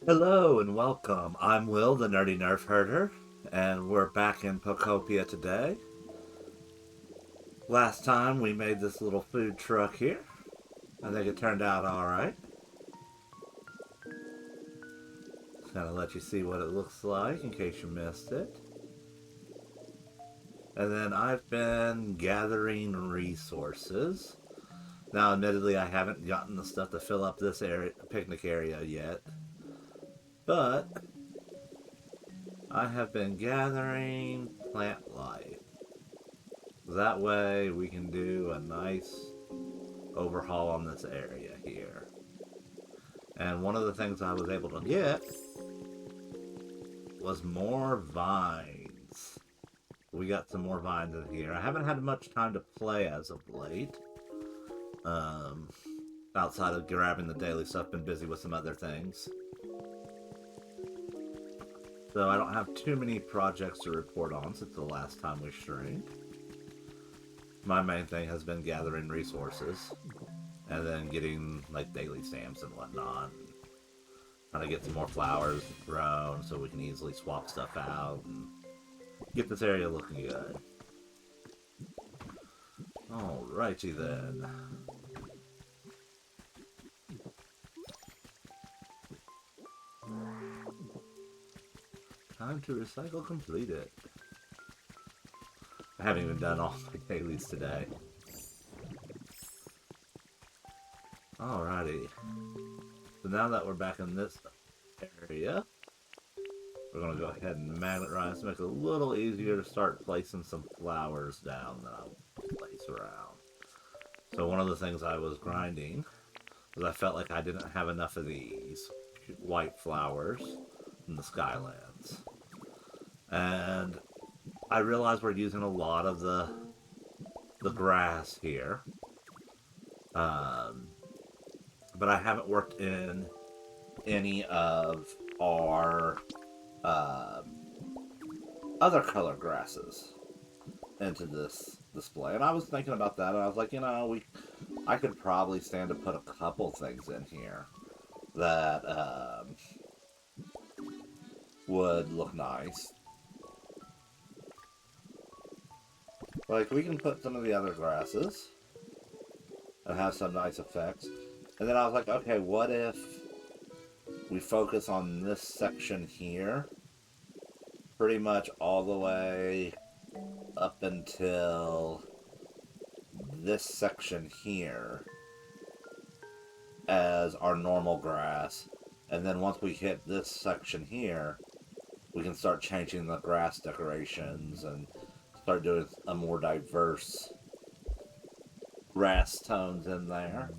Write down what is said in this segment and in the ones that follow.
Hello and welcome. I'm Will, the Nerdy Nerf Herder, and we're back in Pokopia today. Last time we made this little food truck here. I think it turned out alright. Just gonna let you see what it looks like in case you missed it. And then I've been gathering resources. Now, admittedly, I haven't gotten the stuff to fill up this picnic area yet. But I have been gathering plant life. That way we can do a nice overhaul on this area here. And one of the things I was able to get was more vines. We got some more vines in here. I haven't had much time to play as of late. Outside of grabbing the daily stuff, been busy with some other things. So I don't have too many projects to report on since the last time we streamed. My main thing has been gathering resources and then getting like daily stamps and whatnot. Trying to get some more flowers grown so we can easily swap stuff out and get this area looking good. Alrighty then. Time to recycle completed. I haven't even done all my dailies today. Alrighty. So now that we're back in this area, we're going to go ahead and magnetize to make it a little easier to start placing some flowers down that I'll place around. So one of the things I was grinding was I felt like I didn't have enough of these white flowers in the Skylands. And I realize we're using a lot of the grass here. But I haven't worked in any of our other color grasses into this display. And I was thinking about that, and I was like, I could probably stand to put a couple things in here that would look nice. Like, we can put some of the other grasses and have some nice effects. And then I was like, okay, what if we focus on this section here pretty much all the way up until this section here as our normal grass. And then once we hit this section here, we can start changing the grass decorations and start doing a more diverse grass tones in there.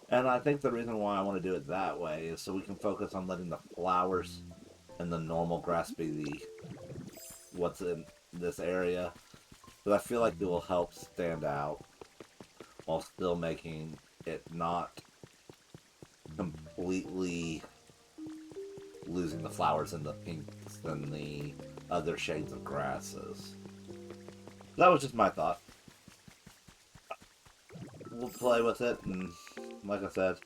And I think the reason why I want to do it that way is so we can focus on letting the flowers and the normal grass be what's in this area. But I feel like it will help stand out while still making it not completely losing the flowers and the pinks and the other shades of grasses. That was just my thought. We'll play with it, and like I said,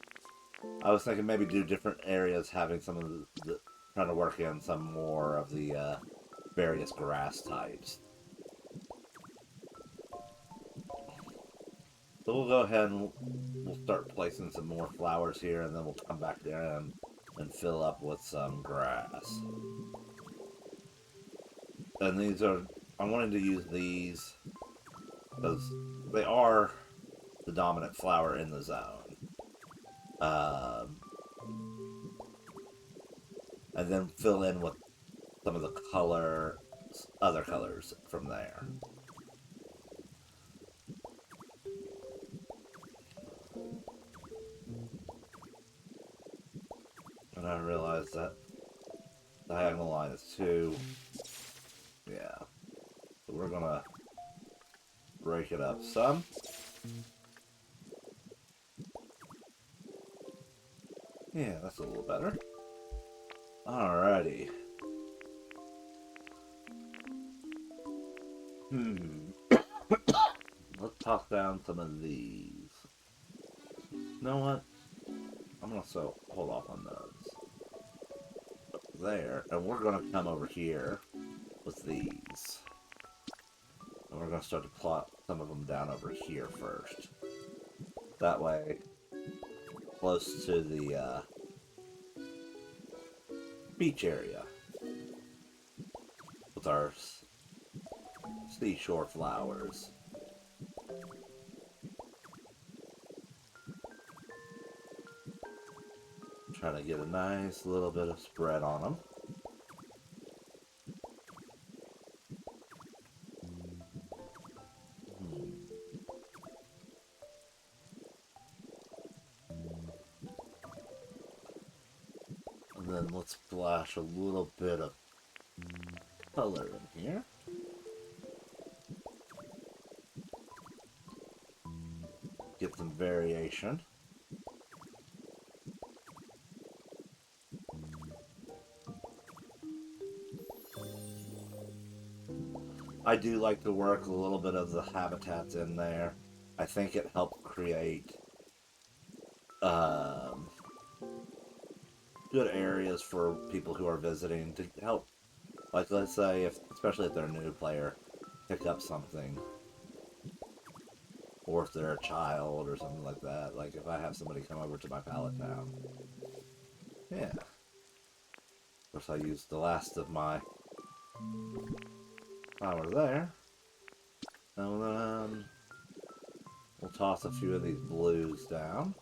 I was thinking maybe do different areas, having some of the trying to work in some more of the various grass types. So we'll go ahead and we'll start placing some more flowers here, and then we'll come back there and fill up with some grass. And these are, I wanted to use these because they are the dominant flower in the zone. And then fill in with some of the other colors from there. And I realized that diagonal line is too, yeah. So we're gonna break it up some. Yeah, that's a little better. Alrighty. Let's toss down some of these. You know what? I'm gonna hold off on those. there, and we're going to come over here with these. And we're going to start to plot some of them down over here first. That way, close to the beach area with our seashore flowers. Trying to get a nice little bit of spread on them. And then let's splash a little bit of color in here. Get some variation. I do like to work a little bit of the habitats in there. I think it helped create good areas for people who are visiting to help, like, let's say, especially if they're a new player, pick up something. Or if they're a child or something like that. Like if I have somebody come over to my pallet town. Yeah. Of course I used the last of my power there. And then we'll toss a few of these blues down.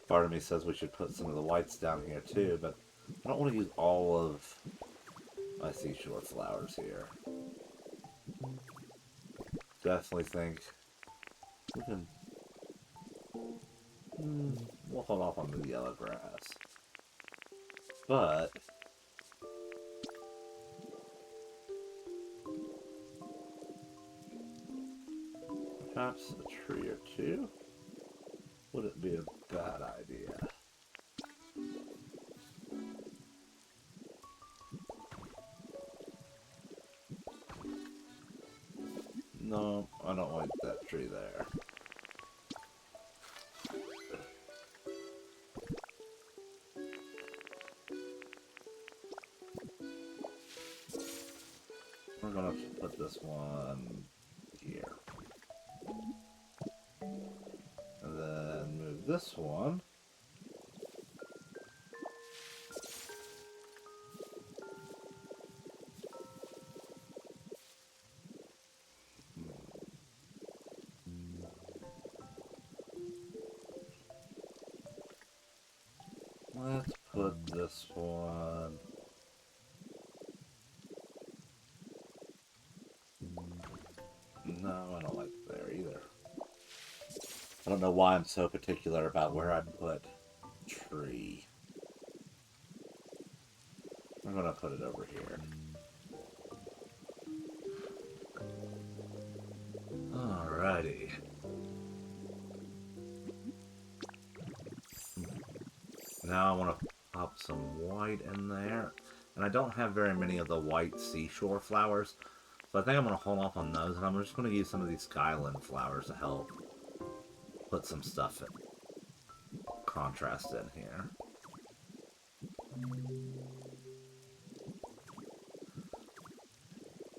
Part of me says we should put some of the whites down here too, but I don't want to use all of my seashore flowers here. Definitely think we can... we'll hold off on the yellow grass. But perhaps a tree or two wouldn't be a bad idea. No, I don't like that tree there. We're gonna put this one here. And then move this one. Let's put this one... No, I don't like there either. I don't know why I'm so particular about where I put tree. I'm gonna put it over here. Alrighty. Now I want to pop some white in there. And I don't have very many of the white seashore flowers. So I think I'm going to hold off on those. And I'm just going to use some of these skyline flowers to help put some stuff in. Contrast in here.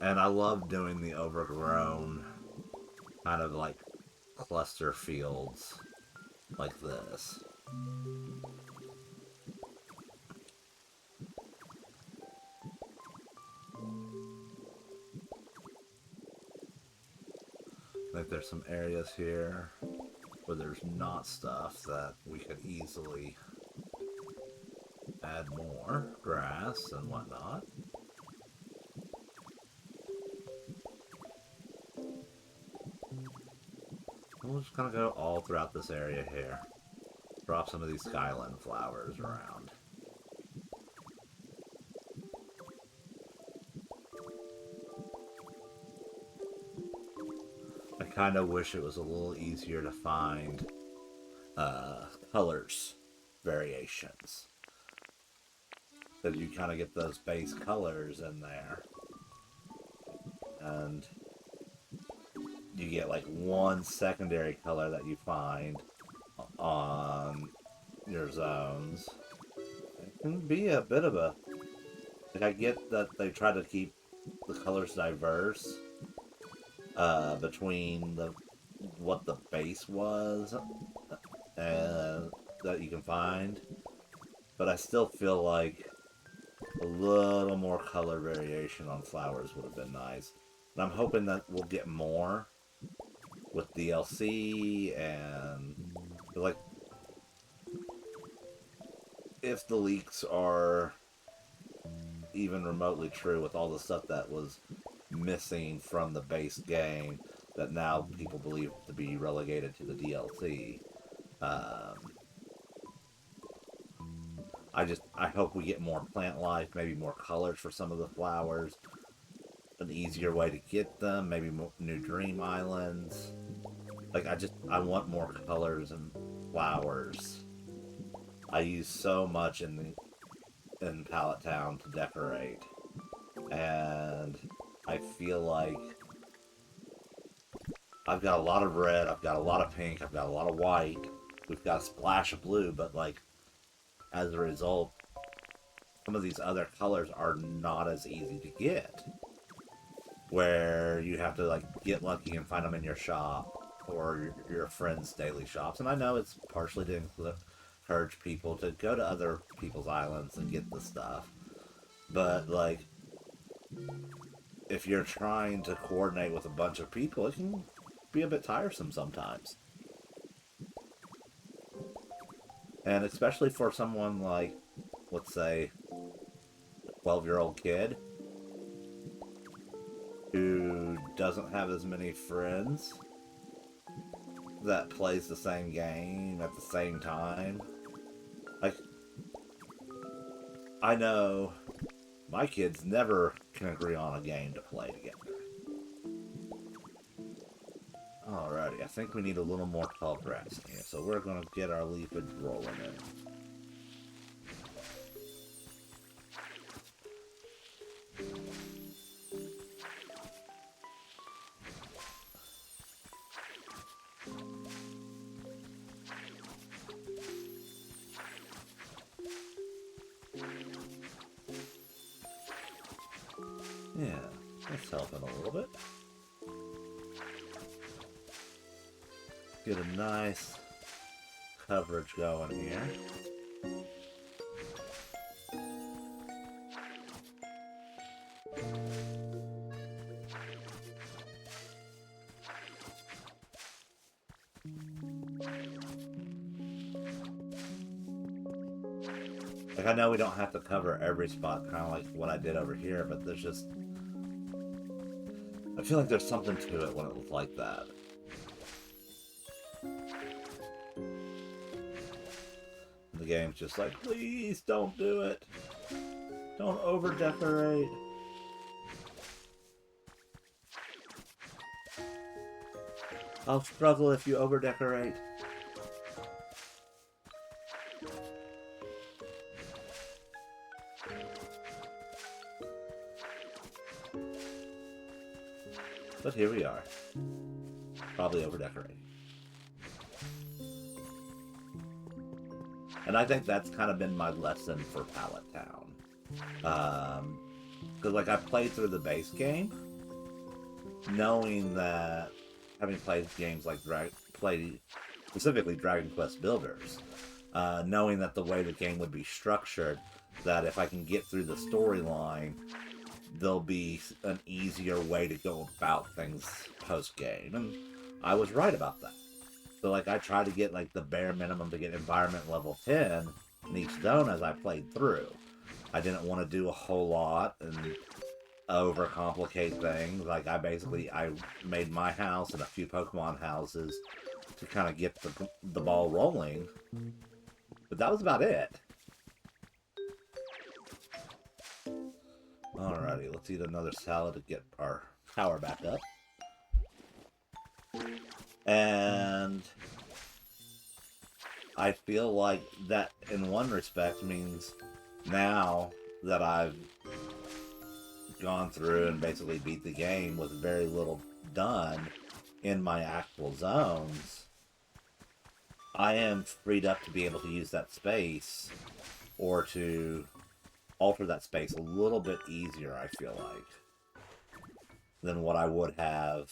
And I love doing the overgrown kind of like cluster fields like this. Like there's some areas here where there's not stuff that we could easily add more grass and whatnot. We're just gonna go all throughout this area here. Drop some of these skyline flowers around. I kind of wish it was a little easier to find colors variations. that you kind of get those base colors in there. And you get like one secondary color that you find on your zones. It can be a bit of a... Like, I get that they try to keep the colors diverse between what the base was and that you can find, but I still feel like a little more color variation on flowers would have been nice. And I'm hoping that we'll get more with DLC and like if the leaks are even remotely true with all the stuff that was missing from the base game that now people believe to be relegated to the DLC. I hope we get more plant life, maybe more colors for some of the flowers, an easier way to get them, maybe more new dream islands. Like I want more colors and flowers. I use so much in Pallet Town to decorate, and I feel like I've got a lot of red, I've got a lot of pink, I've got a lot of white, we've got a splash of blue, but like as a result, some of these other colors are not as easy to get. Where you have to like get lucky and find them in your shop or your friends' daily shops. And I know it's partially to encourage people to go to other people's islands and get the stuff. But like, if you're trying to coordinate with a bunch of people, it can be a bit tiresome sometimes. And especially for someone like, let's say, a 12-year-old kid who doesn't have as many friends that plays the same game at the same time. Like, I know my kids never can agree on a game to play together. Alrighty, I think we need a little more tall grass in here, so we're going to get our leafage rolling in. Yeah, that's helping a little bit. Get a nice coverage going here. Like, I know we don't have to cover every spot, kind of like what I did over here, but there's just... I feel like there's something to it when it looks like that. The game's just like, please don't do it. Don't over-decorate. I'll struggle if you over-decorate. But here we are. Probably over-decorating. And I think that's kind of been my lesson for Pallet Town. Because, like, I played through the base game, knowing that, having played games like specifically Dragon Quest Builders, knowing that the way the game would be structured, that if I can get through the storyline, there'll be an easier way to go about things post-game. And I was right about that. So, like, I tried to get, like, the bare minimum to get environment level 10 in each zone as I played through. I didn't want to do a whole lot and overcomplicate things. Like, I made my house and a few Pokemon houses to kind of get the ball rolling. But that was about it. Alrighty, let's eat another salad to get our power back up. And I feel like that, in one respect, means now that I've gone through and basically beat the game with very little done in my actual zones, I am freed up to be able to use that space or to alter that space a little bit easier, I feel like, than what I would have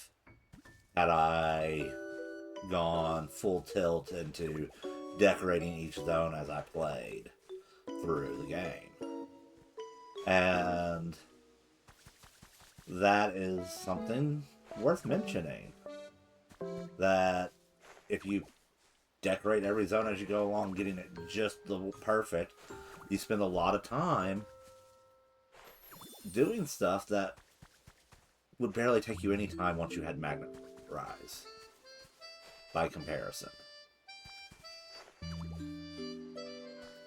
had I gone full tilt into decorating each zone as I played through the game. And that is something worth mentioning. That if you decorate every zone as you go along, getting it just the perfect, you spend a lot of time doing stuff that would barely take you any time once you had Magnet Rise, by comparison.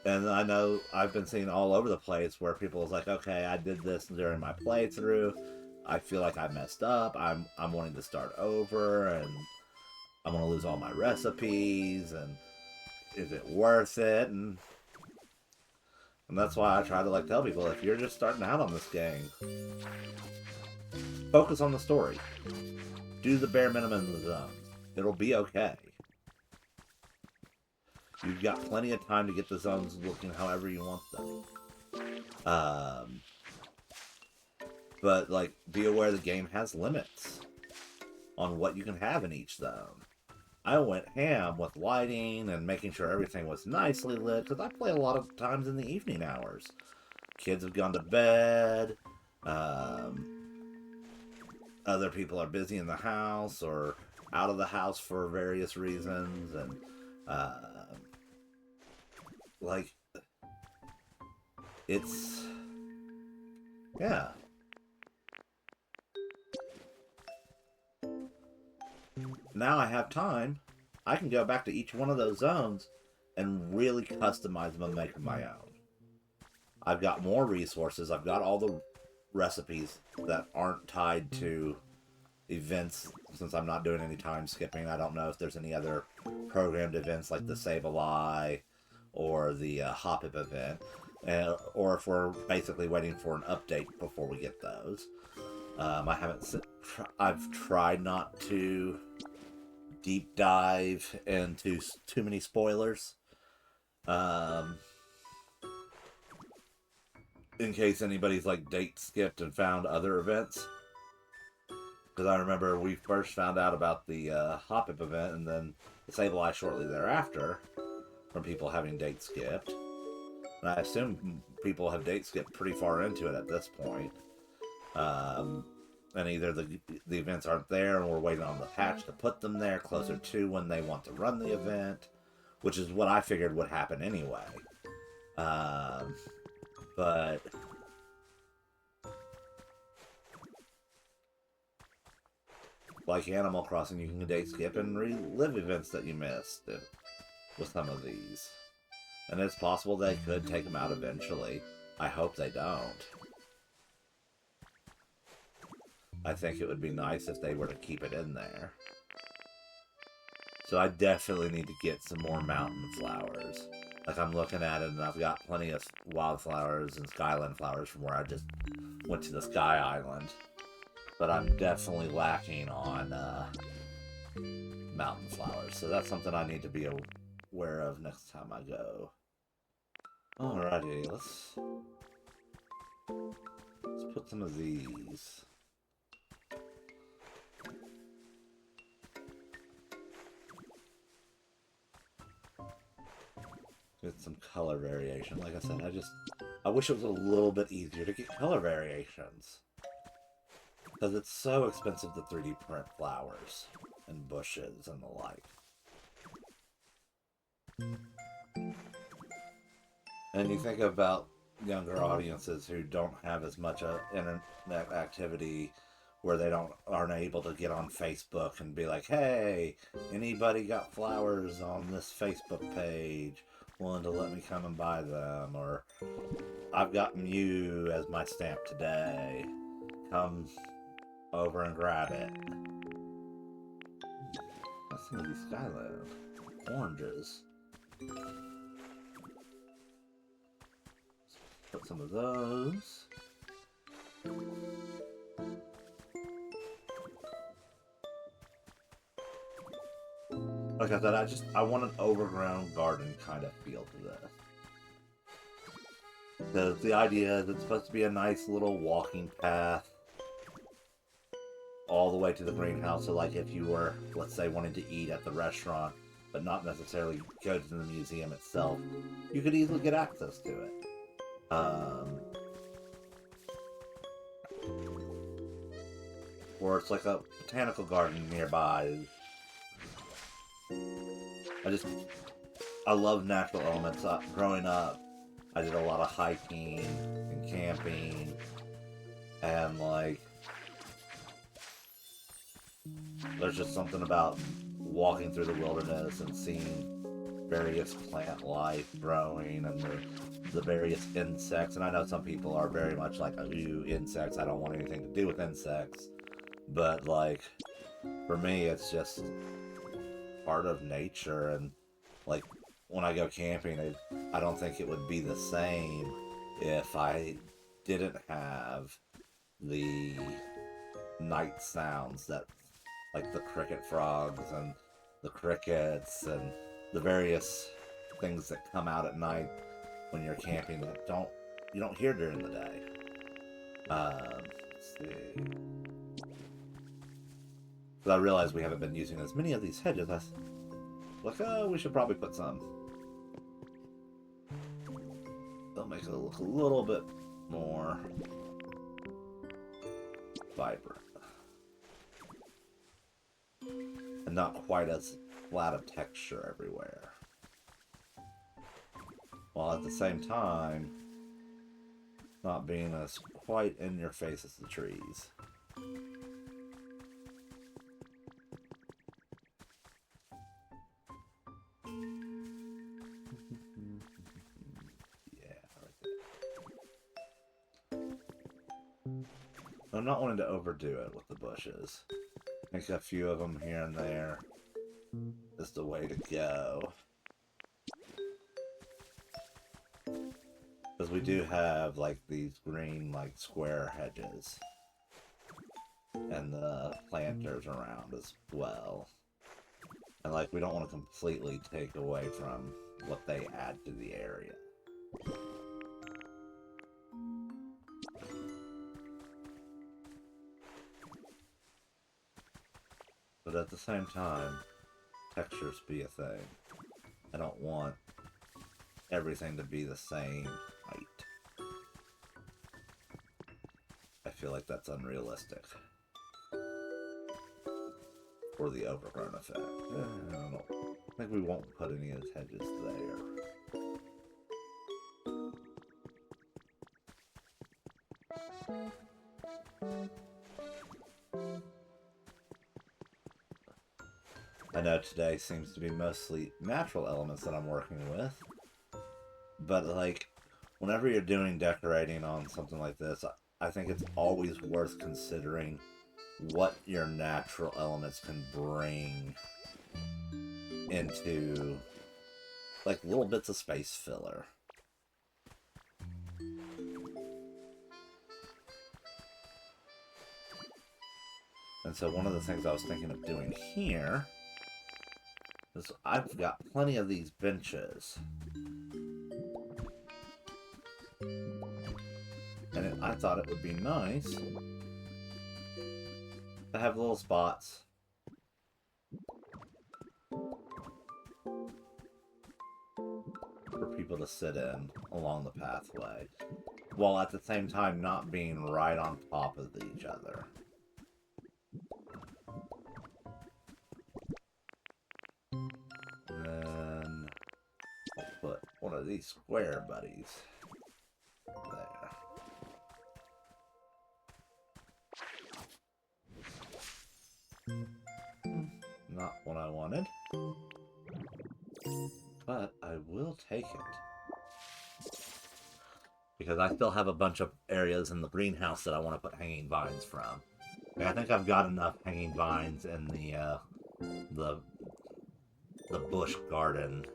And I know I've been seeing all over the place where people is like, okay, I did this during my playthrough. I feel like I messed up. I'm wanting to start over, and I'm going to lose all my recipes, and is it worth it? And that's why I try to tell people, if you're just starting out on this game, focus on the story. Do the bare minimum in the zones. It'll be okay. You've got plenty of time to get the zones looking however you want them. But, be aware the game has limits on what you can have in each zone. I went ham with lighting and making sure everything was nicely lit, because I play a lot of times in the evening hours. Kids have gone to bed, other people are busy in the house or out of the house for various reasons, and it's, yeah. Now I have time, I can go back to each one of those zones and really customize them and make them my own. I've got more resources, I've got all the recipes that aren't tied to events, since I'm not doing any time skipping. I don't know if there's any other programmed events like the Save a Lie or the Hop-Up event, or if we're basically waiting for an update before we get those. I've tried not to deep dive into too many spoilers, in case anybody's date skipped and found other events. Because I remember we first found out about the Hop-Up event, and then the Save a Lie shortly thereafter, from people having date skipped. And I assume people have date skipped pretty far into it at this point. And either the events aren't there, and we're waiting on the patch to put them there closer to when they want to run the event, which is what I figured would happen anyway. But like Animal Crossing, you can date skip and relive events that you missed with some of these. And it's possible they could take them out eventually. I hope they don't. I think it would be nice if they were to keep it in there. So I definitely need to get some more mountain flowers. I'm looking at it, and I've got plenty of wildflowers and skyline flowers from where I just went to the Sky Island. But I'm definitely lacking on mountain flowers. So that's something I need to be aware of next time I go. Alrighty, let's put some of these. Get some color variation. Like I said, I wish it was a little bit easier to get color variations. Because it's so expensive to 3D print flowers and bushes and the like. And you think about younger audiences who don't have as much internet activity, where they aren't able to get on Facebook and be like, hey, anybody got flowers on this Facebook page? Willing to let me come and buy them? Or I've got Mew as my stamp today. Come over and grab it. That's some of these Skyland oranges. put some of those. Like I said, I want an overgrown garden kind of feel to this. Because the idea is it's supposed to be a nice little walking path all the way to the greenhouse. So like if you were, let's say, wanting to eat at the restaurant, but not necessarily go to the museum itself, you could easily get access to it. Or it's like a botanical garden nearby. I love natural elements. Growing up, I did a lot of hiking and camping, and like, there's just something about walking through the wilderness and seeing various plant life growing and the various insects. And I know some people are very much like, ooh, insects, I don't want anything to do with insects. But like, for me, it's just part of nature. And like, when I go camping, I don't think it would be the same if I didn't have the night sounds that, like the cricket frogs and the crickets and the various things that come out at night when you're camping that you don't hear during the day. Let's see. But I realize we haven't been using as many of these hedges. I was like, oh, we should probably put some. That'll make it look a little bit more vibrant. And not quite as flat of texture everywhere. While at the same time, not being as quite in your face as the trees. I'm not wanting to overdo it with the bushes. I think a few of them here and there is the way to go. Because we do have like these green like square hedges. And the planters around as well. And like we don't want to completely take away from what they add to the area. But at the same time, textures be a thing. I don't want everything to be the same height. I feel like that's unrealistic. For the overgrown effect. I think we won't put any of those hedges there. I know today seems to be mostly natural elements that I'm working with, but like, whenever you're doing decorating on something like this, I think it's always worth considering what your natural elements can bring into, like, little bits of space filler. And so one of the things I was thinking of doing here is I've got plenty of these benches. And I thought it would be nice to have little spots for people to sit in along the pathway, while at the same time not being right on top of each other. Then I'll put one of these square buddies there. Not what I wanted, but I will take it. Because I still have a bunch of areas in the greenhouse that I want to put hanging vines from. I think I've got enough hanging vines in the bush garden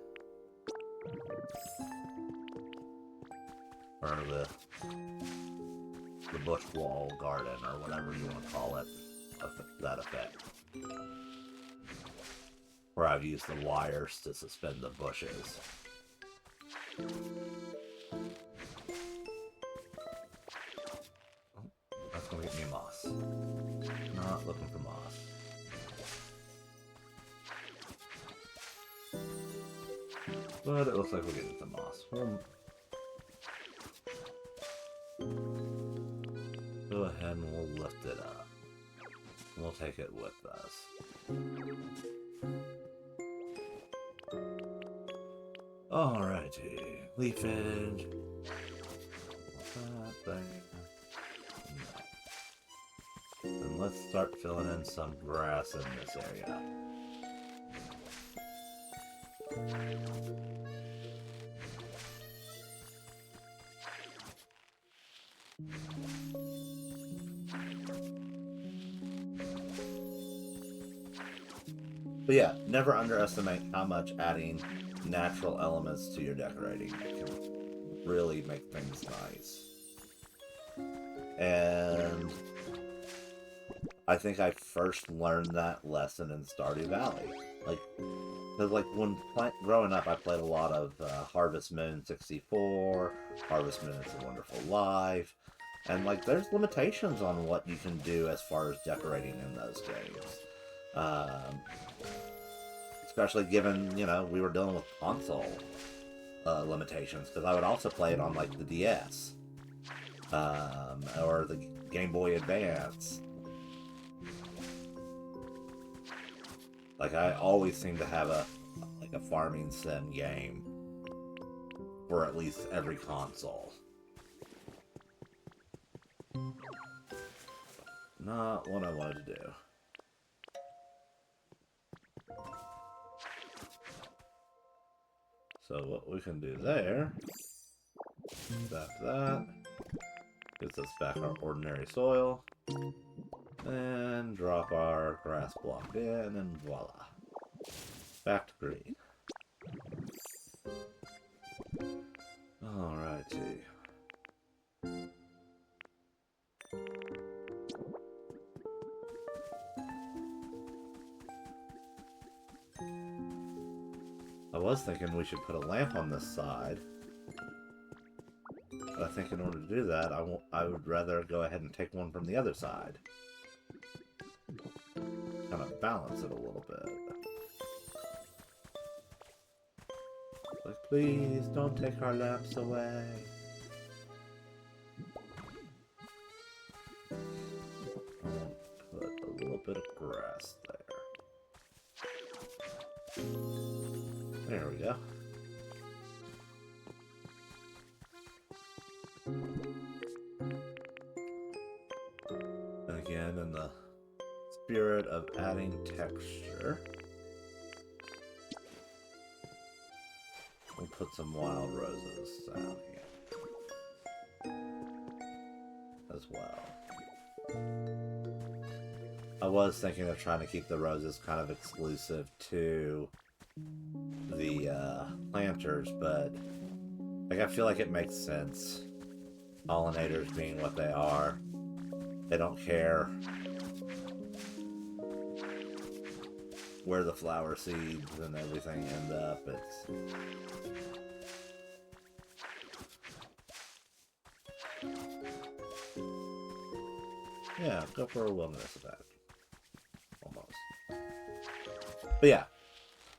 or the bush wall garden, or whatever you want to call it, that effect. Where I've used the wires to suspend the bushes. Oh, that's gonna get me moss. Not looking for moss. But it looks like we're getting some moss. Go ahead and we'll lift it up. We'll take it with us. Alrighty. Leafage. That thing. No. And let's start filling in some grass in this area. But yeah, never underestimate how much adding natural elements to your decorating can really make things nice. And I think I first learned that lesson in Stardew Valley. Because when growing up, I played a lot of Harvest Moon 64, Harvest Moon It's a Wonderful Life, and there's limitations on what you can do as far as decorating in those games. Especially given, we were dealing with console limitations, because I would also play it on the DS or the Game Boy Advance. I always seem to have a farming sim game for at least every console. Not what I wanted to do. So what we can do there, that, gets us back our ordinary soil, and drop our grass block in, and voila. Back to green. Alrighty. I was thinking we should put a lamp on this side. But I think in order to do that, I would rather go ahead and take one from the other side. Kind of balance it a little bit. Please don't take our lamps away. I'll put a little bit of grass there. There we go. And again, in the spirit of adding texture, we'll put some wild roses down here as well. I was thinking of trying to keep the roses kind of exclusive to the planters, but I feel like it makes sense. Pollinators being what they are, they don't care where the flower seeds and everything end up. Yeah, go for a wilderness effect. Almost. But yeah,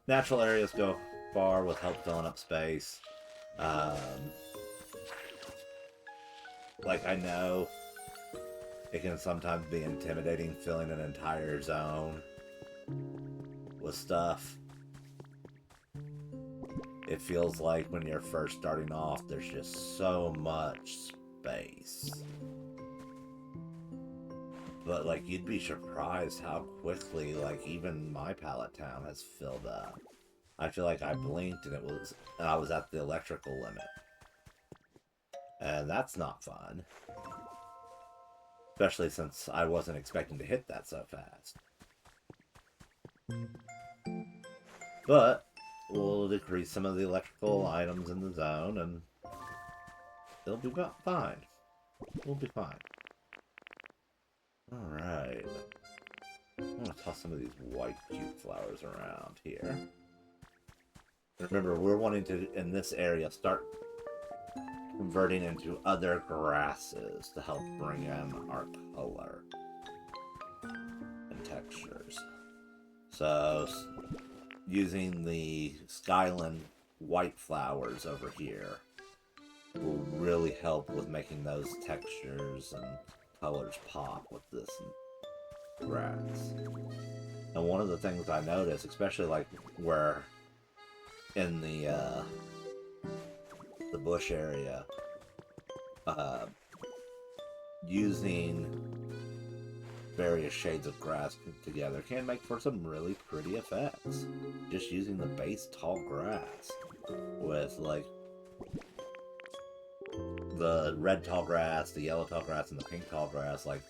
natural areas go far with help filling up space. I know it can sometimes be intimidating filling an entire zone with stuff. It feels like when you're first starting off, there's just so much space. But you'd be surprised how quickly even my pallet town has filled up. I feel like I blinked and I was at the electrical limit. And that's not fun. Especially since I wasn't expecting to hit that so fast. But we'll decrease some of the electrical items in the zone, and it'll be fine. We'll be fine. Alright. I'm gonna toss some of these white cute flowers around here. Remember, we're wanting to, in this area, start converting into other grasses to help bring in our color and textures. So, using the Skyland white flowers over here will really help with making those textures and colors pop with this grass. And one of the things I noticed, especially like where in the bush area, using various shades of grass together can make for some really pretty effects. Just using the base tall grass with like the red tall grass, the yellow tall grass, and the pink tall grass, like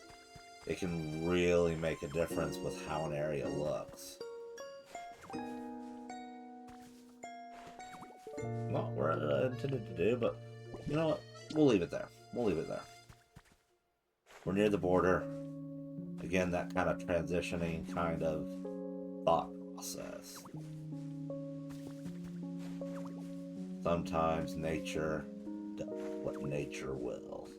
it can really make a difference with how an area looks. Not what I intended to do, but you know what? We'll leave it there. We'll leave it there. We're near the border. Again, that kind of transitioning kind of thought process. Sometimes nature does what nature will.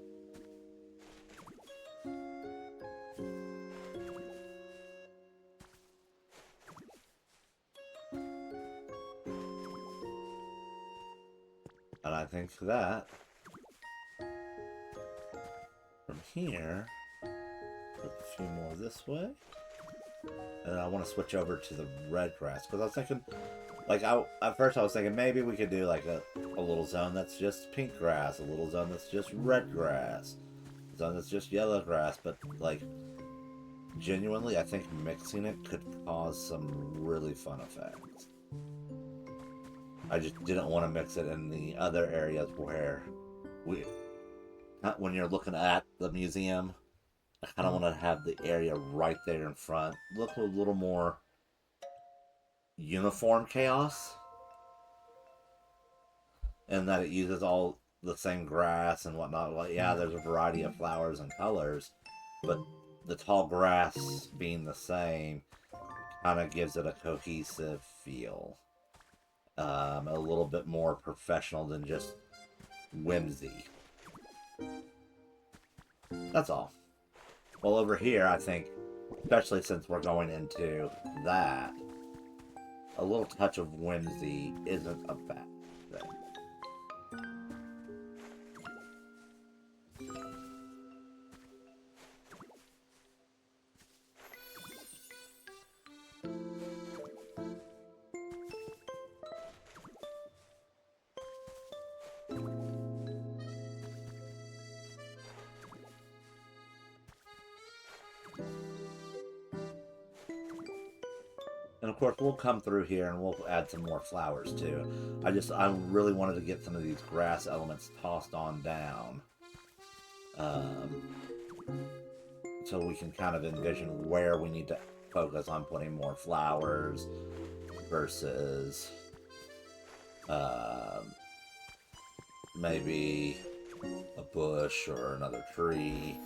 And I think that from here, put a few more this way. And I want to switch over to the red grass because I was thinking, like, at first I was thinking maybe we could do like a little zone that's just pink grass, a little zone that's just red grass, a zone that's just yellow grass, but like, genuinely, I think mixing it could cause some really fun effects. I just didn't want to mix it in the other areas where when you're looking at the museum, I kind of want to have the area right there in front look a little more uniform chaos, and that it uses all the same grass and whatnot. Like, yeah, there's a variety of flowers and colors, but the tall grass being the same kind of gives it a cohesive feel. A little bit more professional than just whimsy. That's all. Well, over here, I think, especially since we're going into that, a little touch of whimsy isn't a bad thing. And of course, we'll come through here and we'll add some more flowers too. I really wanted to get some of these grass elements tossed on down. So we can kind of envision where we need to focus on putting more flowers versus maybe a bush or another tree.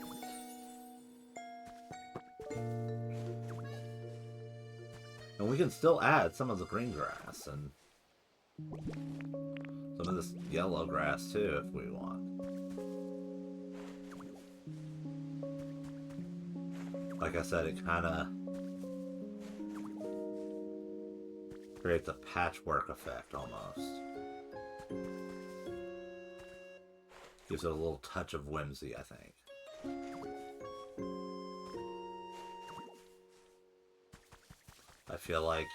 And we can still add some of the green grass and some of this yellow grass too if we want. Like I said, it kind of creates a patchwork effect almost. Gives it a little touch of whimsy, I think. I feel like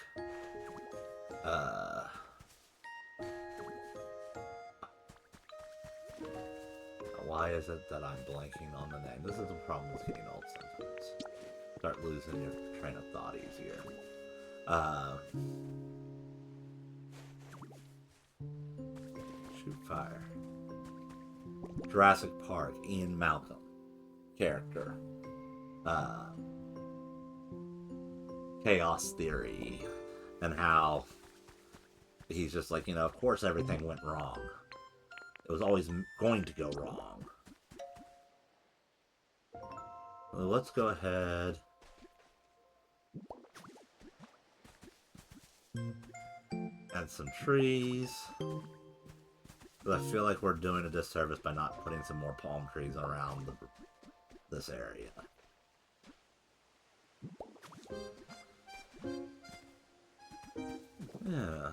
why is it that I'm blanking on the name? This is the problem with getting old sometimes. Start losing your train of thought easier. Shoot fire. Jurassic Park, Ian Malcolm character. Chaos theory, and how he's just like, of course everything went wrong. it was always going to go wrong. Well, let's go ahead. Add some trees. But I feel like we're doing a disservice by not putting some more palm trees around this area. Yeah.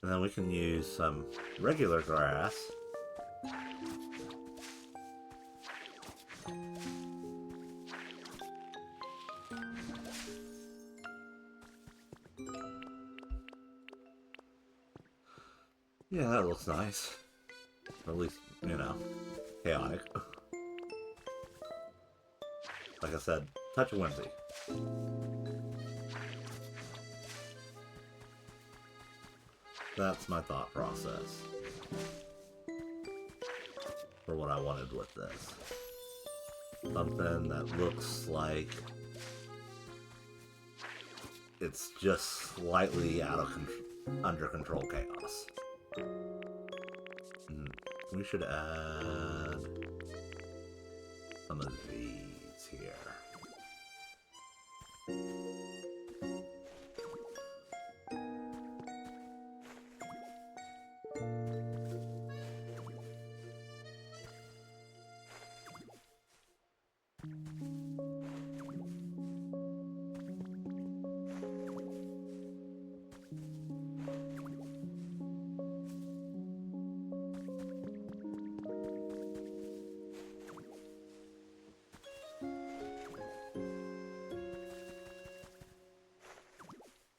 And then we can use some regular grass. Yeah, that looks nice. Or at least, you know, chaotic. Like I said, touch of whimsy. That's my thought process for what I wanted with this. Something that looks like it's just slightly out of under control chaos. We should add some of these here.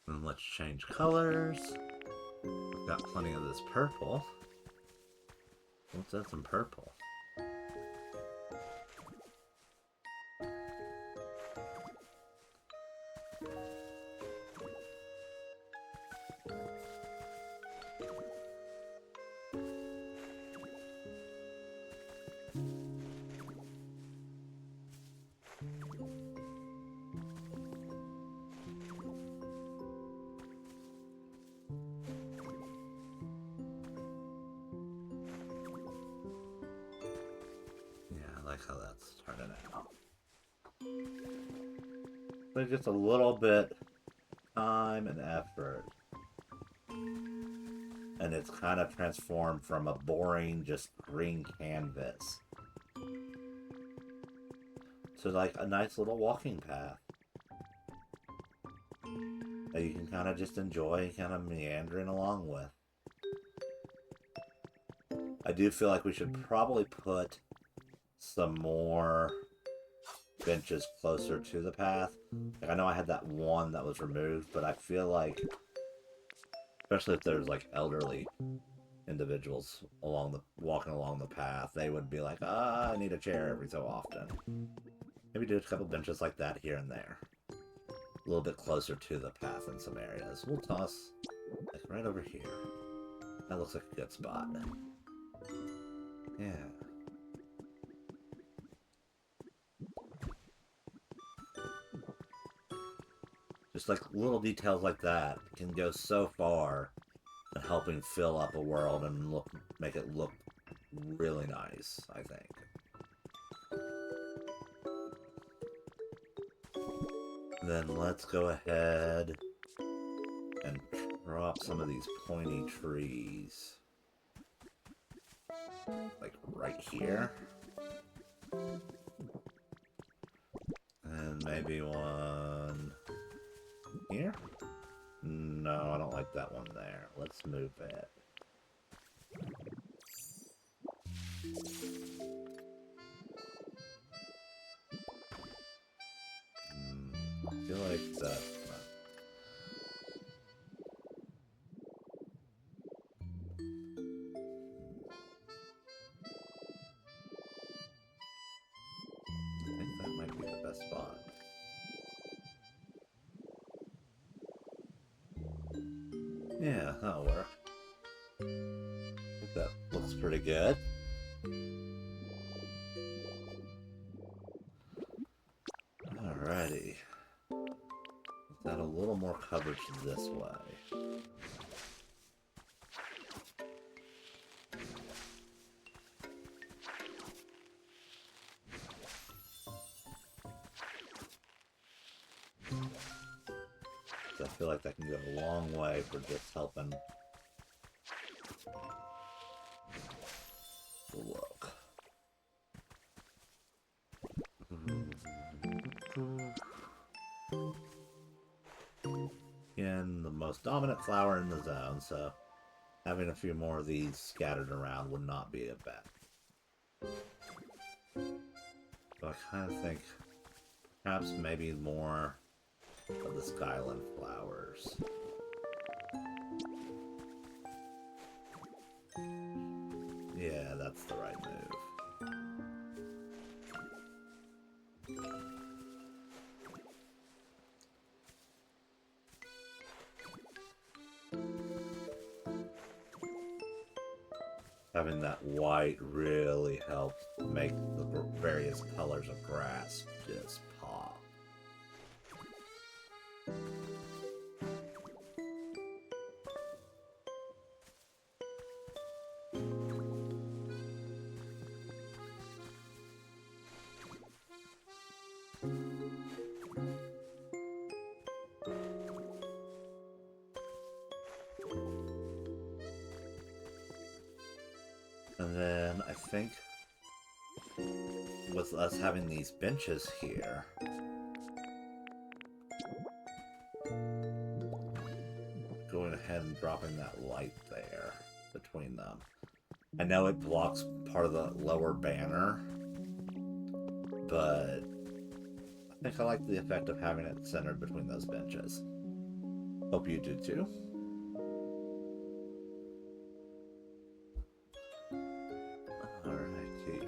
And let's change colors. We've got plenty of this purple. Let's add some purple. I like how that's turning out. So just a little bit time and effort. And it's kind of transformed from a boring, just green canvas to like a nice little walking path that you can kind of just enjoy, kind of meandering along with. I do feel like we should probably put some more benches closer to the path. Like, I know I had that one that was removed, but I feel like, especially if there's like elderly individuals walking along the path, they would be like, I need a chair every so often. Maybe do a couple benches like that here and there. A little bit closer to the path in some areas. We'll toss like right over here. That looks like a good spot. Yeah. Just like little details like that can go so far in helping fill up a world and make it look really nice, I think. Then let's go ahead and drop some of these pointy trees. Like right here. And maybe one here? No, I don't like that one there. Let's move it. I feel like that's I think that might be the best spot. Yeah, that'll work. I think that looks pretty good. Alrighty. Let's add a little more coverage this way. I feel like that can go a long way for just helping the look. Again, the most dominant flower in the zone, so having a few more of these scattered around would not be a bad. So I kind of think perhaps maybe more of the Skyland flowers. Yeah, that's the right move. Having that white really helps make the various colors of grass just pop. And then I think with us having these benches here, going ahead and dropping that light there between them. I know it blocks part of the lower banner, but I think I like the effect of having it centered between those benches. Hope you do too. Alrighty.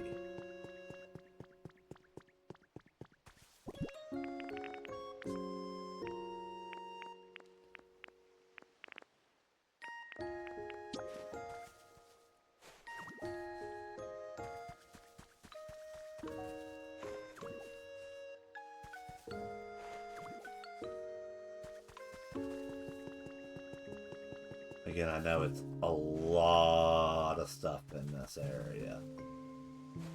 Again, I know it's a lot of stuff in this area,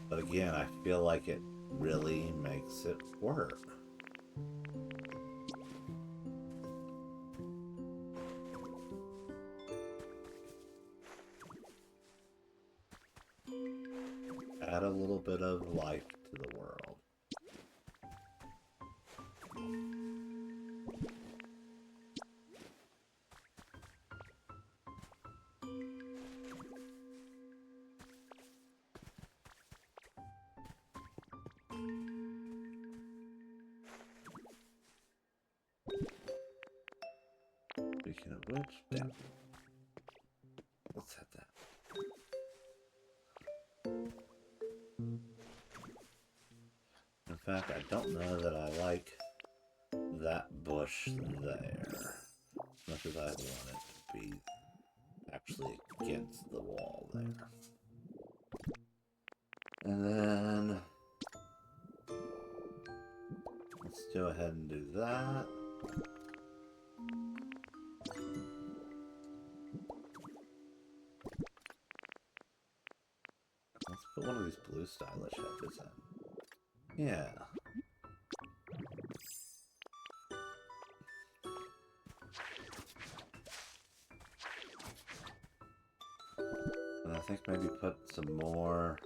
but again, I feel like it really makes it work. Add a little bit of life to the world. Speaking of which, damn. Let's hit that. In fact, I don't know that I like that bush there. As much as I want it to be actually against the wall there. And then let's go ahead and do that. Let's put one of these blue stylish hedges in. Yeah. And I think maybe put some more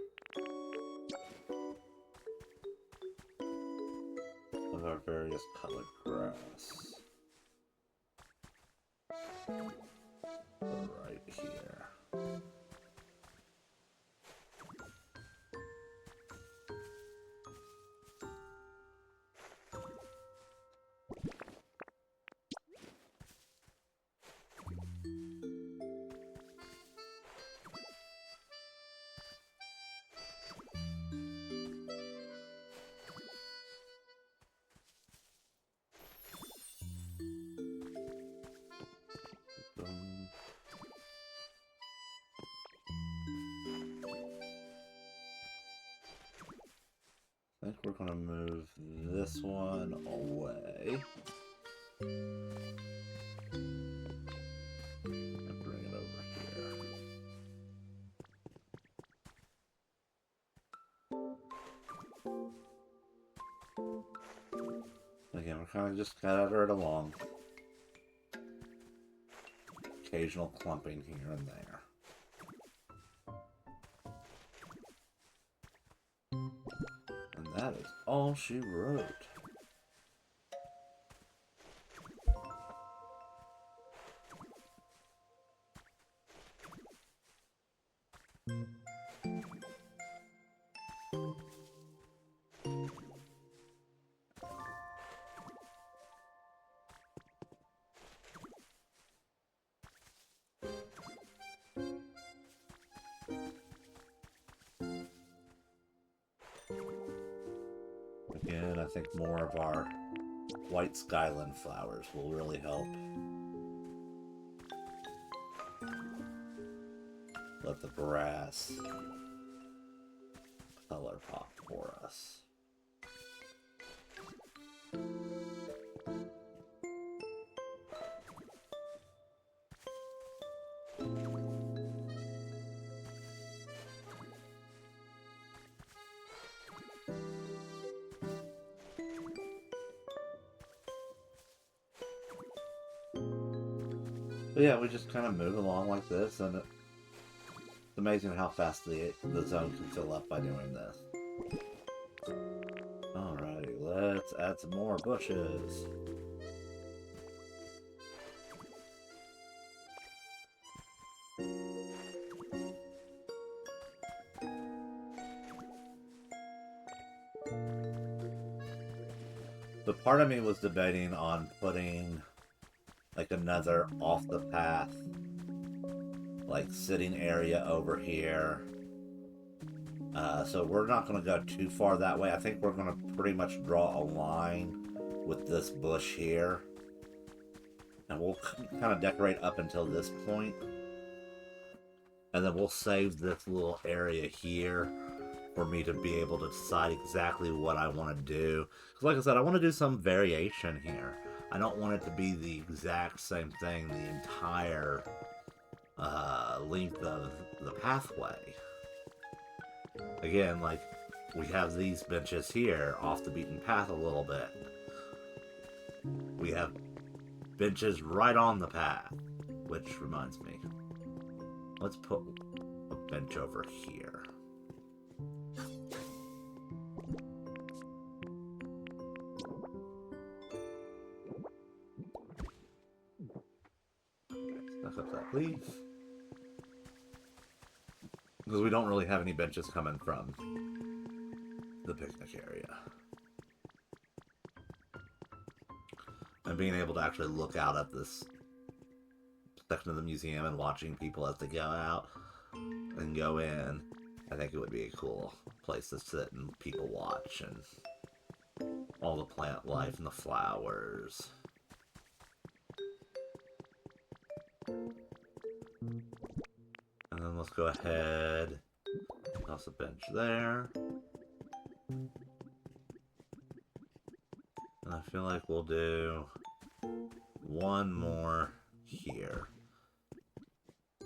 of our various colored grass right here. I think we're going to move this one away. And bring it over here. Again, we're kind of just scatter it along. occasional clumping here and there. And that is all she wrote. Again, I think more of our white skyland flowers will really help. Let the grass color pop for us. But yeah, we just kind of move along like this, and it's amazing how fast the zone can fill up by doing this. Alrighty, let's add some more bushes. The part of me was debating on putting like another off the path, like sitting area over here. So we're not going to go too far that way. I think we're going to pretty much draw a line with this bush here. And we'll kind of decorate up until this point. And then we'll save this little area here for me to be able to decide exactly what I want to do. Because like I said, I want to do some variation here. I don't want it to be the exact same thing the entire length of the pathway. Again, like, we have these benches here off the beaten path a little bit. We have benches right on the path, which reminds me. Let's put a bench over here. Stuff up that leaf. Because we don't really have any benches coming from the picnic area. And being able to actually look out at this section of the museum and watching people as they go out and go in, I think it would be a cool place to sit and people watch, and all the plant life and the flowers. And then let's go ahead, toss a bench there. And I feel like we'll do one more here.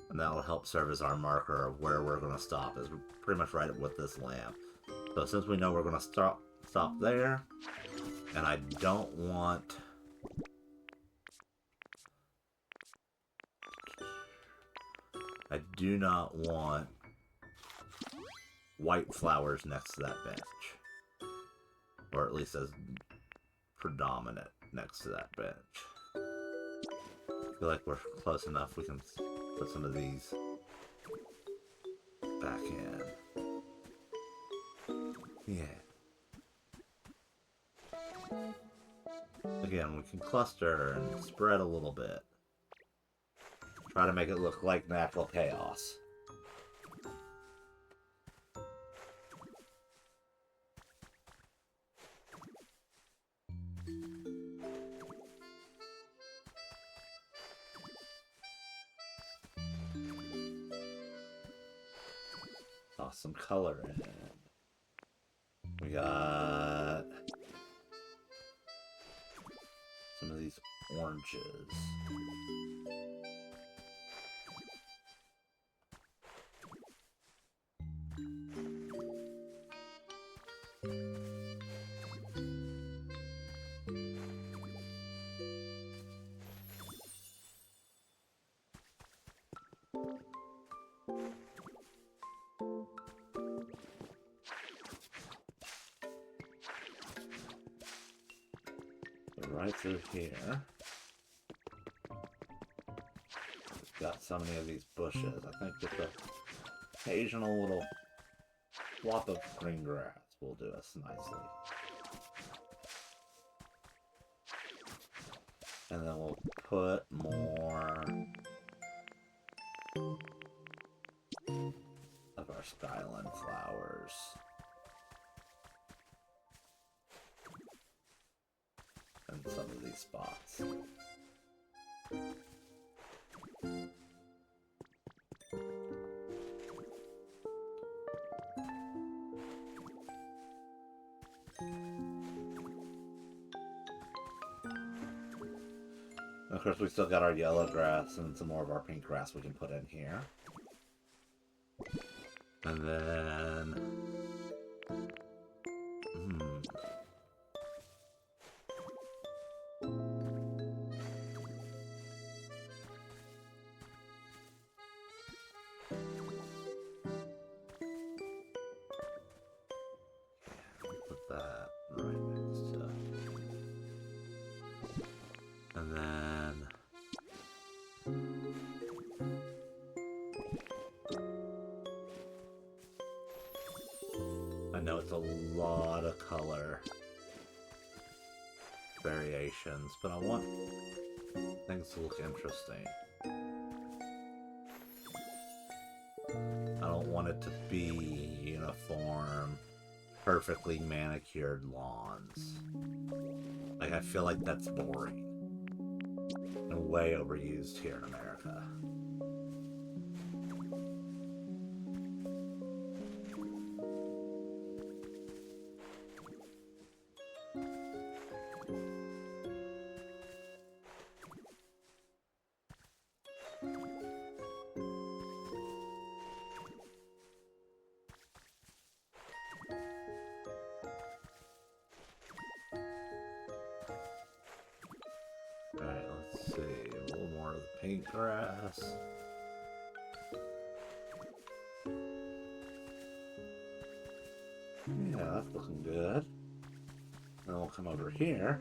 And that'll help serve as our marker of where we're going to stop, is pretty much right with this lamp. So since we know we're going to stop there, and I don't want... I do not want white flowers next to that bench. Or at least as predominant next to that bench. I feel like we're close enough, we can put some of these back in. Yeah. Again, we can cluster and spread a little bit. Try to make it look like natural chaos. Toss some color in. We got some of these oranges. right through here. We've got so many of these bushes. I think just the occasional little flop of green grass will do us nicely. And then we'll put more of our skyline flowers. In some of these spots. Of course, we still got our yellow grass and some more of our pink grass we can put in here. And then... Put that right next to... And then... I know it's a lot of color variations, but I want things to look interesting. I don't want it to be uniform, perfectly manicured lawns. Like, I feel like that's boring and way overused here in America. Alright, let's see. A little more of the pink grass. Yeah, that's looking good. Then we'll come over here.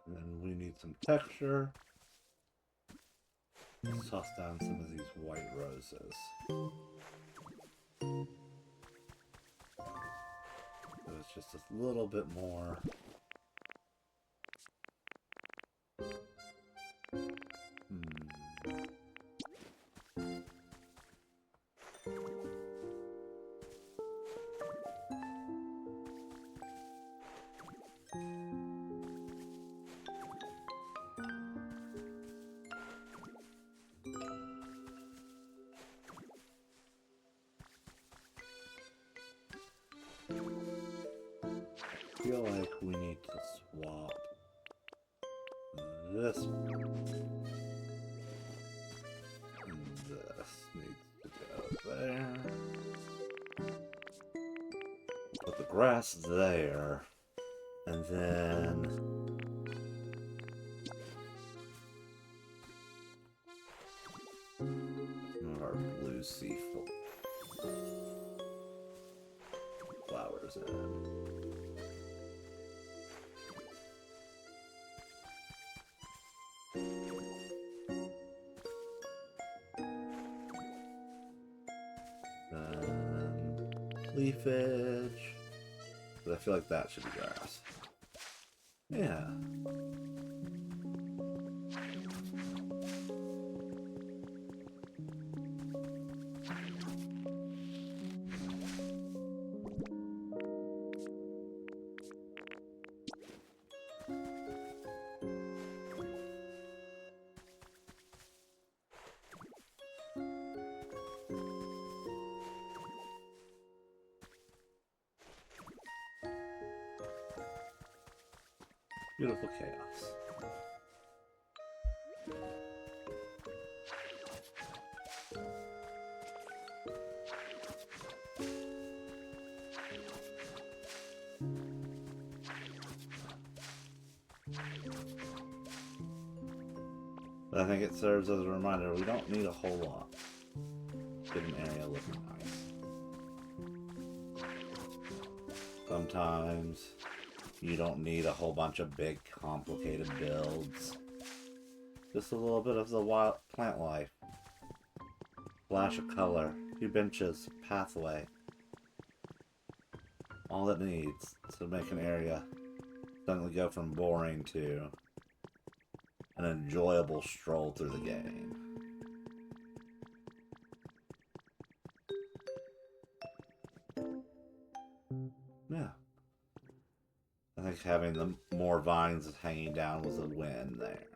And then we need some texture. Let's toss down some of these white roses. So it's just a little bit more. I feel like we need to swap this and this needs to go there. Put the grass there, and then some of our blue sea flowers in. Leafage, but I feel like that should be grass. Yeah. Beautiful chaos. But I think it serves as a reminder we don't need a whole lot. Get an area looking nice. Sometimes you don't need a whole bunch of big, complicated builds. Just a little bit of the wild plant life. Flash of color, few benches, pathway. All it needs to make an area suddenly go from boring to an enjoyable stroll through the game. Yeah. I think having the more vines hanging down was a win there.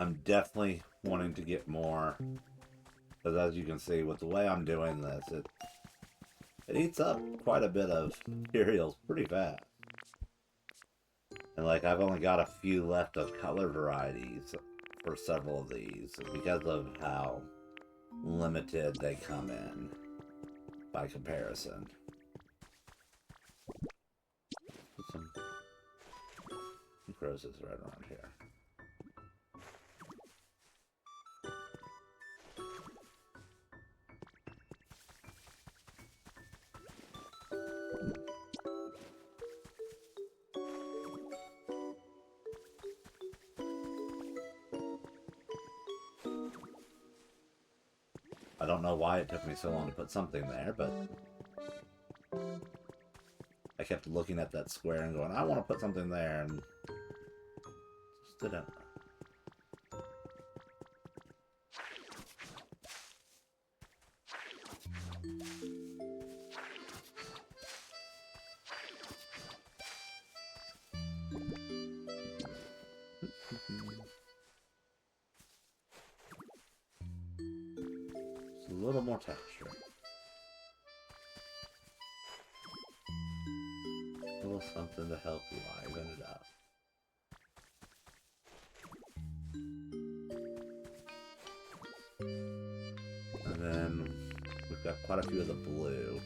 I'm definitely wanting to get more, because as you can see, with the way I'm doing this, it eats up quite a bit of materials pretty fast. And like, I've only got a few left of color varieties for several of these because of how limited they come in by comparison. Some roses right around here. I don't know why it took me so long to put something there, but I kept looking at that square and going, I want to put something there, and just didn't. Just a little more texture. A little something to help liven it up. And then we've got quite a few of the blue.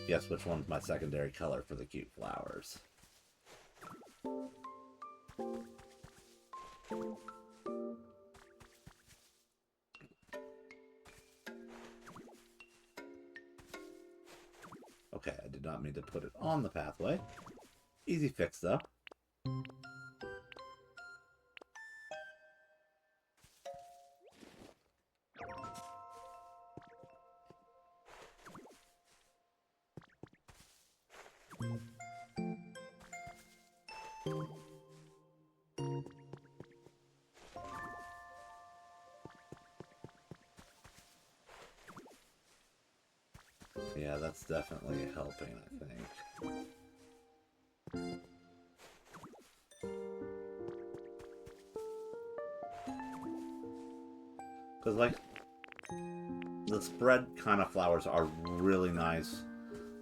Guess which one's my secondary color for the cute flowers. Okay, I did not mean to put it on the pathway. Easy fix, though. Yeah, that's definitely helping, I think. Because, like, the spread kind of flowers are really nice.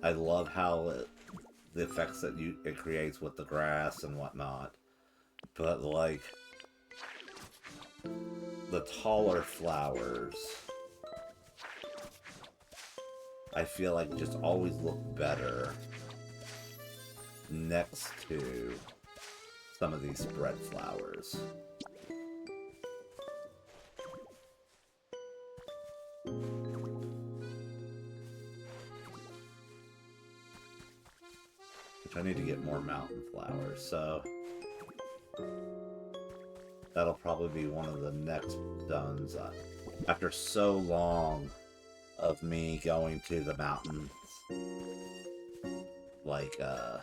I love how the effects that it creates with the grass and whatnot. But, like, the taller flowers, I feel like just always look better next to some of these spread flowers. Which I need to get more mountain flowers, so that'll probably be one of the next duns. After so long of me going to the mountains, like the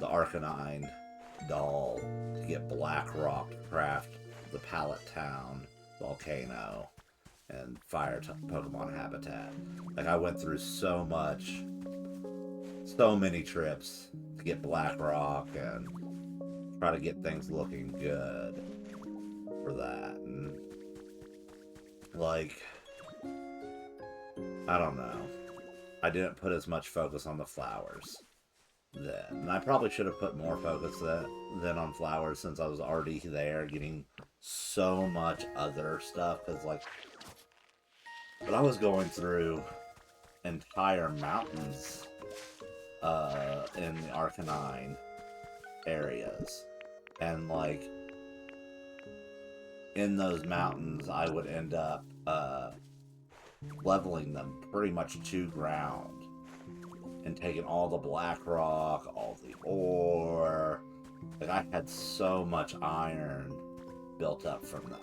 Arcanine doll to get Black Rock to craft the Pallet Town volcano and Fire Pokemon habitat. Like, I went through so many trips to get Black Rock and try to get things looking good for that. And, like, I don't know. I didn't put as much focus on the flowers then. And I probably should have put more focus then on flowers, since I was already there getting so much other stuff. Because, like, but I was going through entire mountains in the Arcanine areas. And, like, in those mountains, I would end up leveling them pretty much to ground and taking all the black rock, all the ore. Like, I had so much iron built up from that.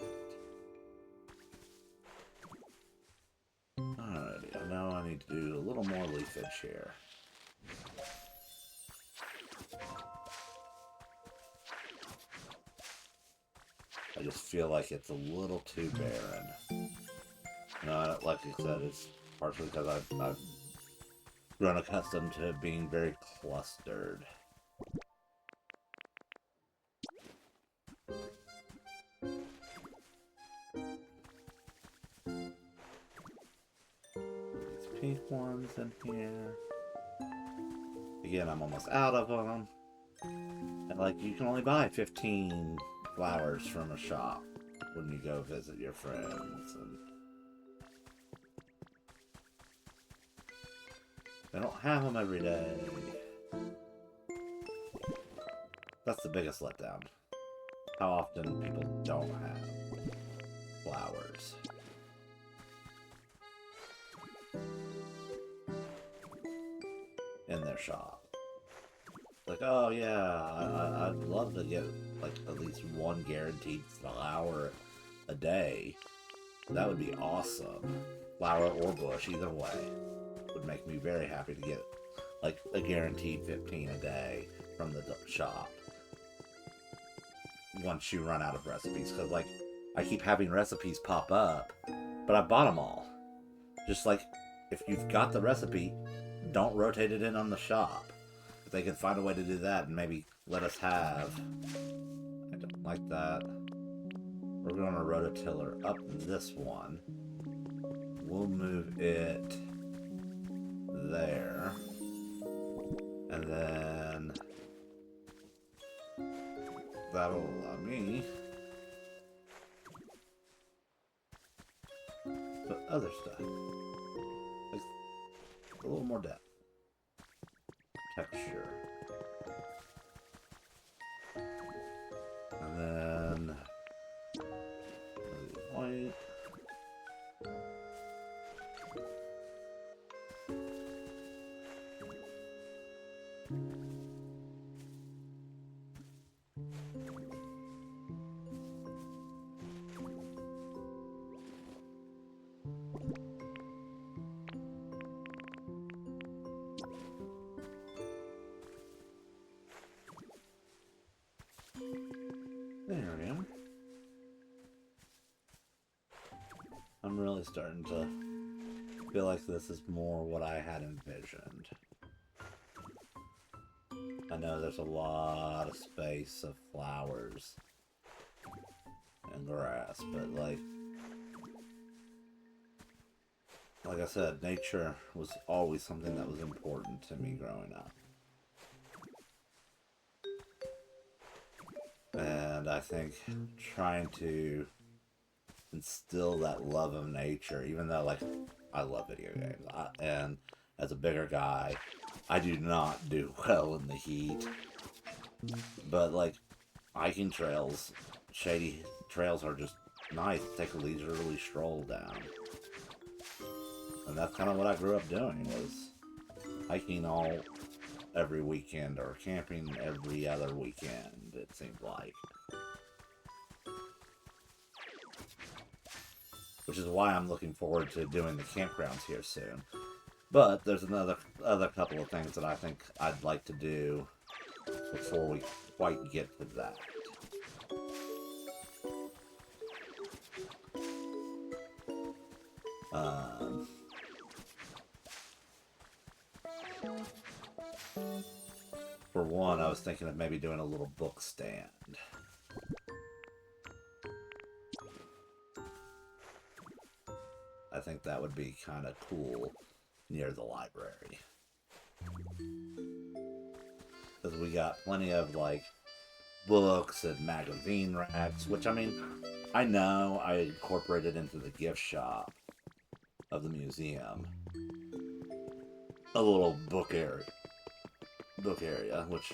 Alrighty, I know I need to do a little more leafage here. I just feel like it's a little too barren. No, like I said, it's partially because I've grown accustomed to being very clustered. These pink ones in here. Again, I'm almost out of them. And, like, you can only buy 15 flowers from a shop when you go visit your friends. And they don't have them every day. That's the biggest letdown. How often people don't have flowers. In their shop. Like, oh yeah, I'd love to get, like, at least one guaranteed flower a day. That would be awesome. Flower or bush, either way. Would make me very happy to get, like, a guaranteed 15 a day from the shop. Once you run out of recipes. Because, like, I keep having recipes pop up, but I bought them all. Just, like, if you've got the recipe, don't rotate it in on the shop. If they can find a way to do that and maybe let us have... I don't like that. We're going to rototiller up this one. We'll move it there. And then that'll allow me to put other stuff. Like a little more depth. Texture. And then white. There we go. I'm really starting to feel like this is more what I had envisioned. I know there's a lot of space of flowers and grass, but like I said, nature was always something that was important to me growing up. And I think trying to instill that love of nature, even though, like, I love video games, and as a bigger guy, I do not do well in the heat. But, like, hiking trails, shady trails are just nice. Take a leisurely stroll down. And that's kind of what I grew up doing, was hiking every weekend, or camping every other weekend, it seemed like. Which is why I'm looking forward to doing the campgrounds here soon. But there's other couple of things that I think I'd like to do before we quite get to that. For one, I was thinking of maybe doing a little book stand. I think that would be kind of cool near the library. Because we got plenty of, like, books and magazine racks, which, I mean, I know I incorporated into the gift shop of the museum a little book area, which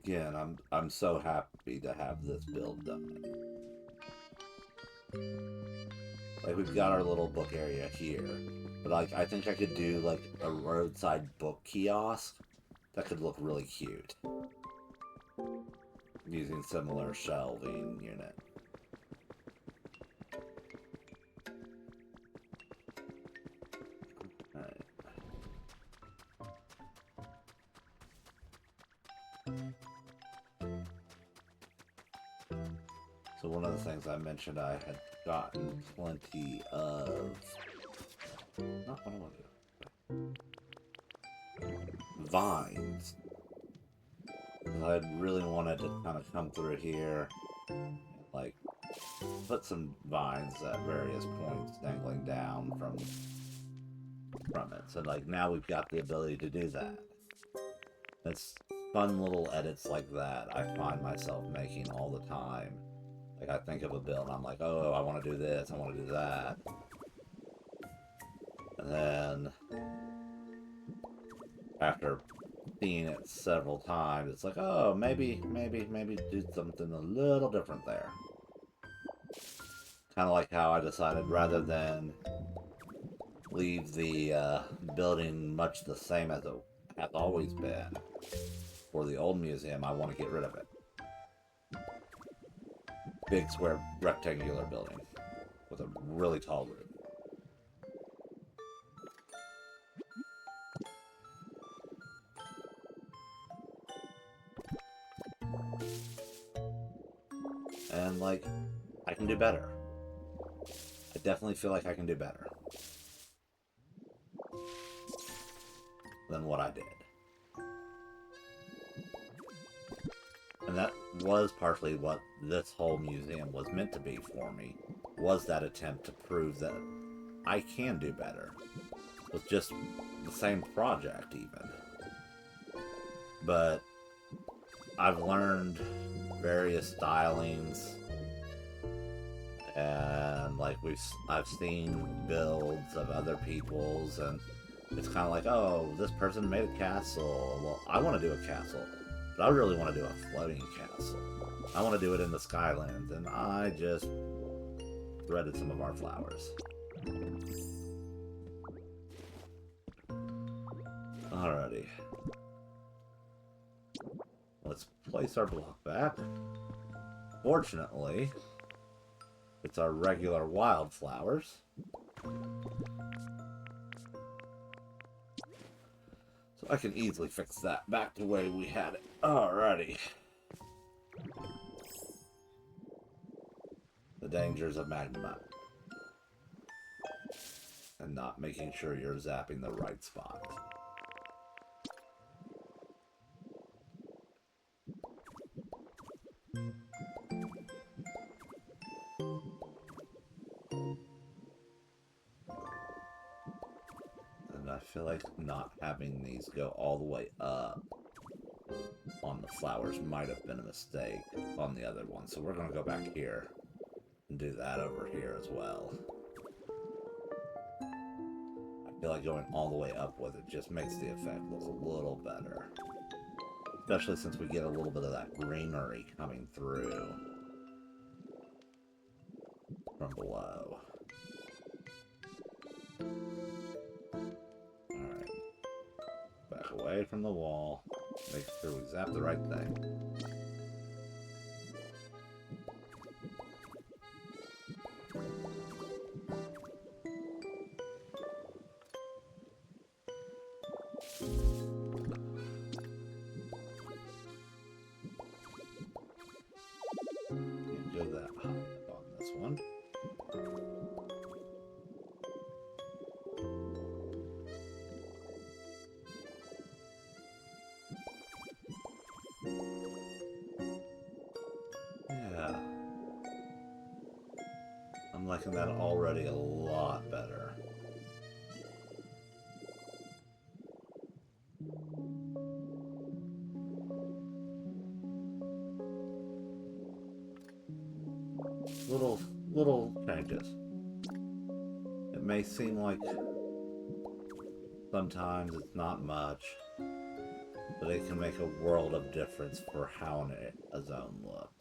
again, I'm so happy to have this build done. Like, we've got our little book area here, but like I think I could do like a roadside book kiosk that could look really cute using similar shelving unit. Alright. So one of the things I mentioned, I had gotten plenty of... Not what I want to do. Vines. I really wanted to kind of come through here and, like, put some vines at various points dangling down from it. So, like, now we've got the ability to do that. It's fun little edits like that I find myself making all the time. Like, I think of a build and I'm like, oh, I want to do this, I want to do that. And then, after seeing it several times, it's like, oh, maybe do something a little different there. Kind of like how I decided, rather than leave the building much the same as it has always been for the old museum, I want to get rid of it. Big square rectangular building with a really tall roof. And like, I can do better. I definitely feel like I can do better than what I did. And that was partially what this whole museum was meant to be for me, was that attempt to prove that I can do better with just the same project even. But I've learned various stylings, and like I've seen builds of other people's, and it's kind of like, oh, this person made a castle. Well, I want to do a castle, but I really want to do a floating castle. I want to do it in the Skylands, and I just threaded some of our flowers. Alrighty. Let's place our block back. Fortunately, it's our regular wildflowers. So I can easily fix that back the way we had it. Alrighty. The dangers of magma. And not making sure you're zapping the right spot. And I feel like not having these go all the way up on the flowers might have been a mistake on the other one. So we're going to go back here and do that over here as well. I feel like going all the way up with it just makes the effect look a little better. Especially since we get a little bit of that greenery coming through from below. Alright. Back away from the wall. Make sure we zap the right thing. Can't go that high on this one. Yeah. I'm liking that already a lot better. Little changes. It may seem like sometimes it's not much, but it can make a world of difference for how a zone looks.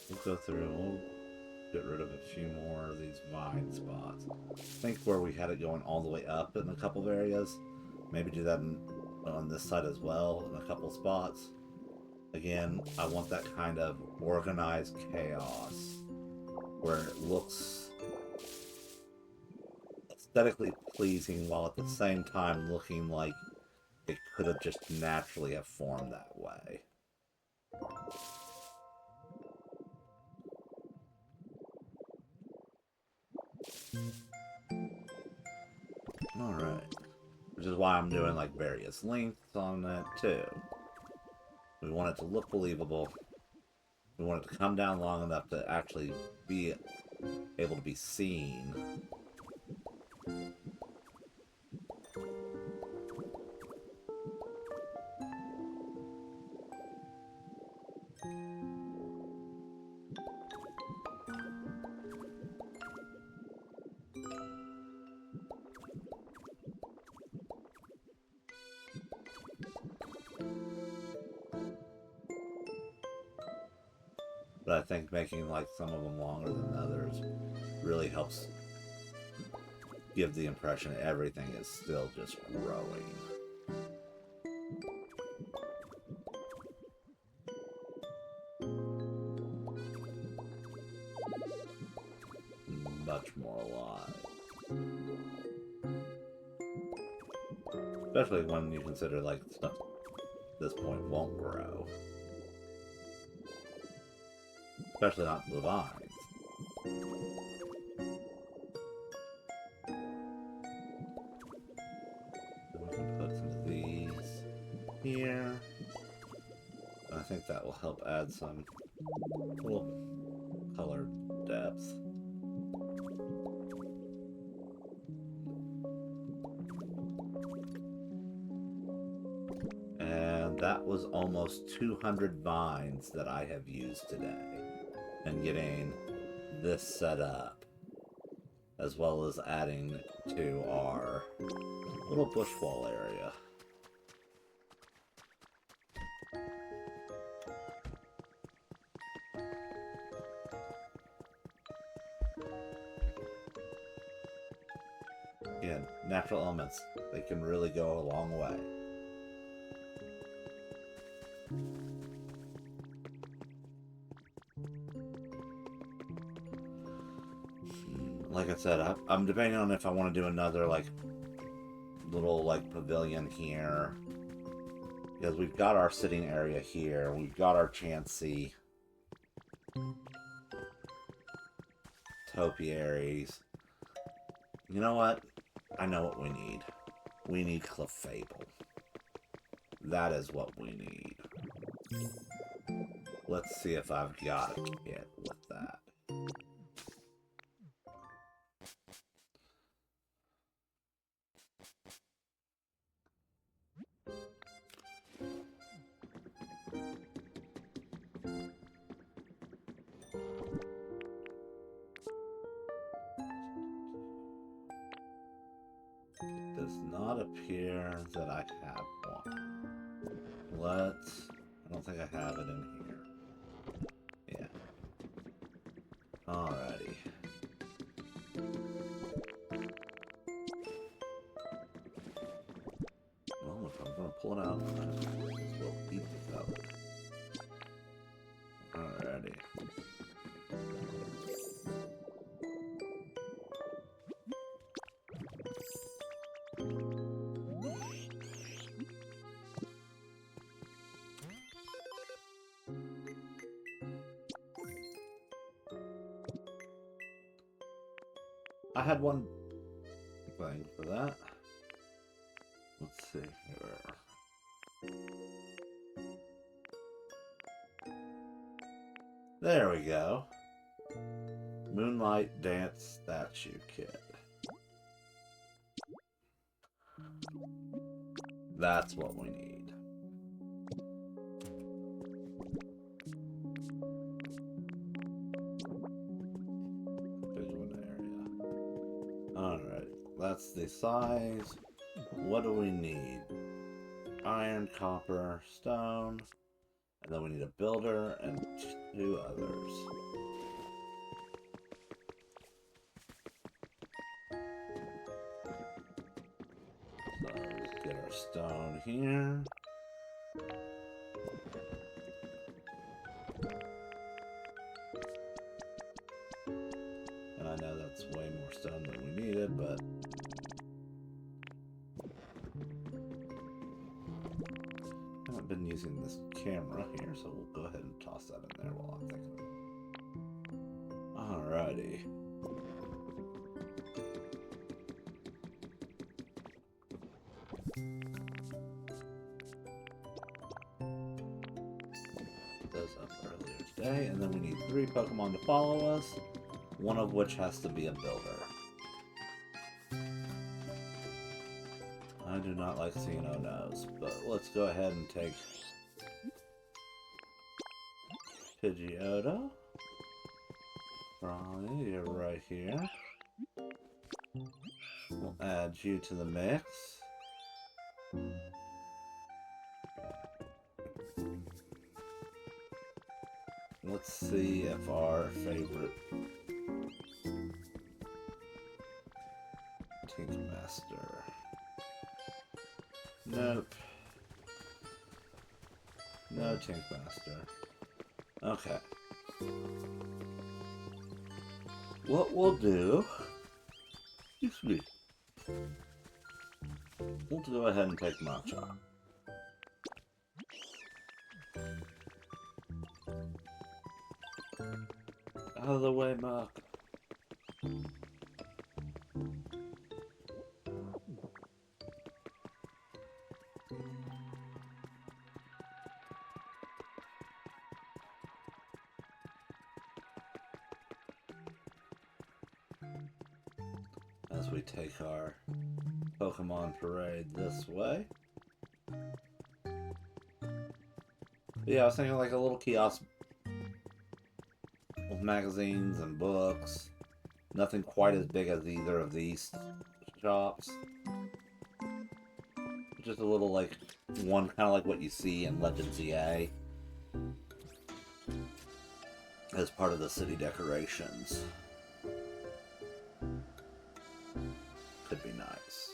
We'll go through and we'll get rid of a few more of these vine spots. I think where we had it going all the way up in a couple of areas, maybe do that on this side as well in a couple spots. Again, I want that kind of organized chaos where it looks aesthetically pleasing while at the same time looking like it could have just naturally have formed that way. Alright. Which is why I'm doing like various lengths on that too. We want it to look believable. We want it to come down long enough to actually be able to be seen. But I think making like some of them longer than others really helps give the impression everything is still just growing. Much more alive. Especially when you consider like stuff at this point won't grow. Especially not the vines. So we can put some of these here. I think that will help add some little color depth. And that was almost 200 vines that I have used today. And getting this set up, as well as adding to our little bush wall area. Again, natural elements, they can really go a long way. Like I said, I'm debating on if I want to do another like little like pavilion here, because we've got our sitting area here, we've got our Chansey topiaries. You know what? I know what we need. We need Clefable. That is what we need. Let's see if I've got a kit with that. Does not appear that I have one. I don't think I have it in here. Yeah. Alrighty. Well, if I'm gonna pull it out, we'll eat this up. Alrighty. I had one thing for that. Let's see here. There we go. Moonlight Dance Statue Kit. That's what we need. Visual area. Alright, that's the size. What do we need? Iron, copper, stone. And then we need a builder and 2 others. So let's get our stone here. And I know that's way more stone than we needed, but I haven't been using this camera here, so we'll go ahead and toss that in there while I'm thinking. Alrighty. Those up earlier today, and then we need 3 Pokemon to follow us, one of which has to be a builder. I do not like seeing no-nos, but let's go ahead and take Pidgeotto. Raleigh, you're right here. We'll add you to the mix. Let's see if our favorite Taskmaster. Nope. No Taskmaster. Okay. What we'll do... Excuse me. We'll go ahead and take Machop. Out of the way, Mark. As we take our Pokemon parade this way. Yeah, I was thinking like a little kiosk with magazines and books. Nothing quite as big as either of these shops. Just a little like one, kind of like what you see in Legends EA as part of the city decorations. Could be nice.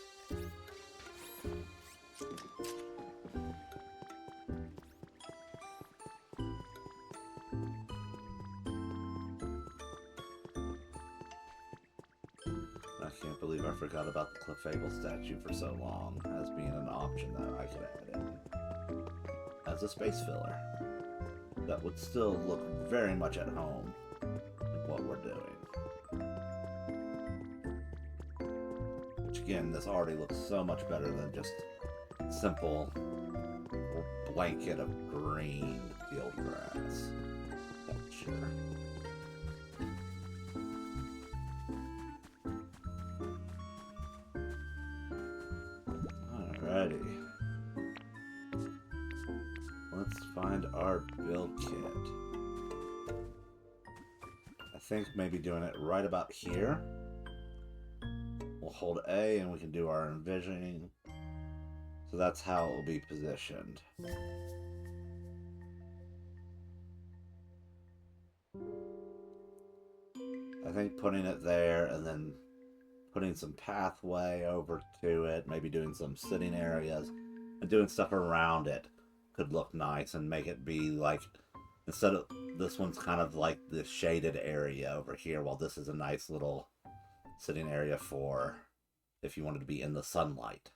I can't believe I forgot about the Clefable statue for so long, as being an option that I could add in as a space filler. That would still look very much at home with what we're doing. Which again, this already looks so much better than just simple blanket of green field grass. Sure. Alrighty. Let's find our build kit. I think maybe doing it right about here. We'll hold A and we can do our envisioning. So that's how it will be positioned. I think putting it there and then putting some pathway over to it, maybe doing some sitting areas and doing stuff around it could look nice and make it be like, instead of this one's kind of like the shaded area over here, while this is a nice little sitting area for if you wanted to be in the sunlight.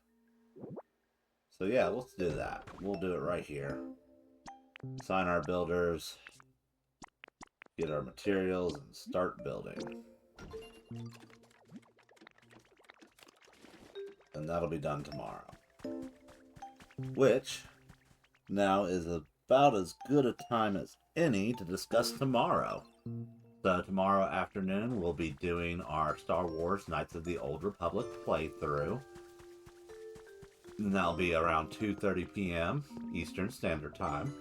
So yeah, let's do that. We'll do it right here. Assign our builders, get our materials, and start building. And that'll be done tomorrow. Which now is about as good a time as any to discuss tomorrow. So tomorrow afternoon we'll be doing our Star Wars Knights of the Old Republic playthrough. And that'll be around 2:30 p.m. Eastern Standard Time.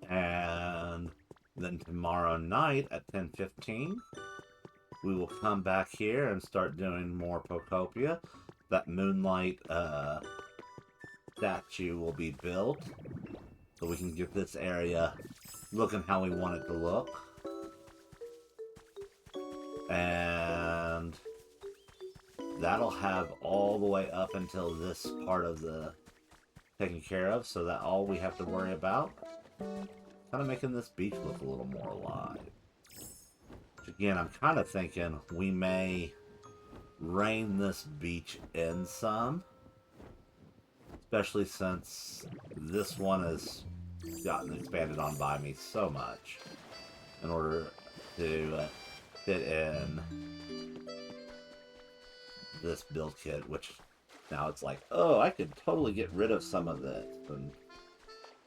And then tomorrow night at 10:15, we will come back here and start doing more Pokopia. That moonlight statue will be built, so we can get this area looking how we want it to look. And that'll have all the way up until this part of the taken care of, so that all we have to worry about kind of making this beach look a little more alive. Which again, I'm kind of thinking we may rein this beach in some, especially since this one has gotten expanded on by me so much in order to fit in this build kit, which now it's like, oh, I could totally get rid of some of this and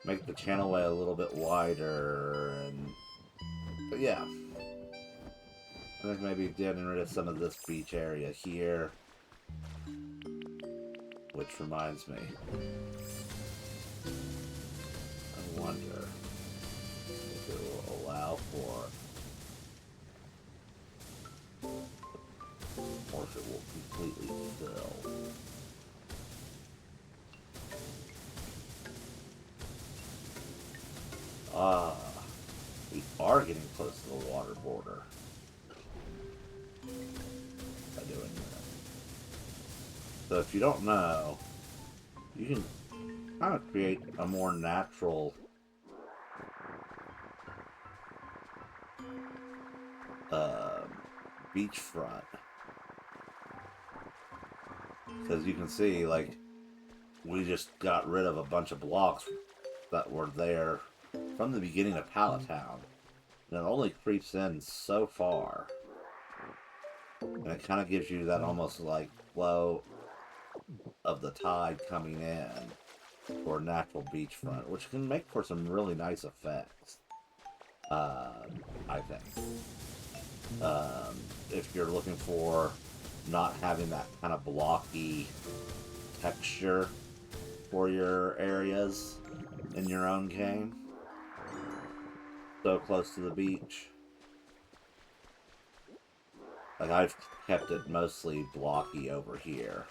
make the channelway a little bit wider. But yeah, I think maybe getting rid of some of this beach area here. Which reminds me, I wonder if it will allow for, or if it will completely fill. Ah, we are getting close to the water border by doing that. So if you don't know, you can kind of create a more natural beachfront. Because you can see, like, we just got rid of a bunch of blocks that were there from the beginning of Pallet Town. And it only creeps in so far. And it kind of gives you that almost like flow of the tide coming in for a natural beachfront, which can make for some really nice effects. I think. If you're looking for not having that kind of blocky texture for your areas in your own game, so close to the beach. Like, I've kept it mostly blocky over here.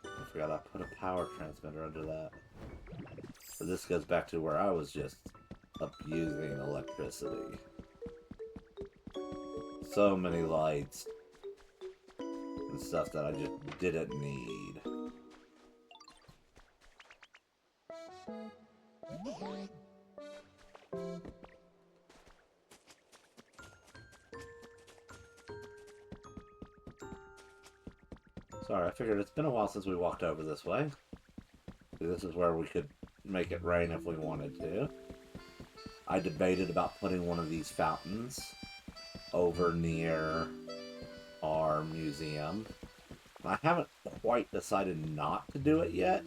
I forgot I put a power transmitter under that. But this goes back to where I was just abusing electricity. So many lights and stuff that I just didn't need. Sorry, I figured it's been a while since we walked over this way. This is where we could make it rain if we wanted to. I debated about putting one of these fountains over near our museum. I haven't quite decided not to do it yet.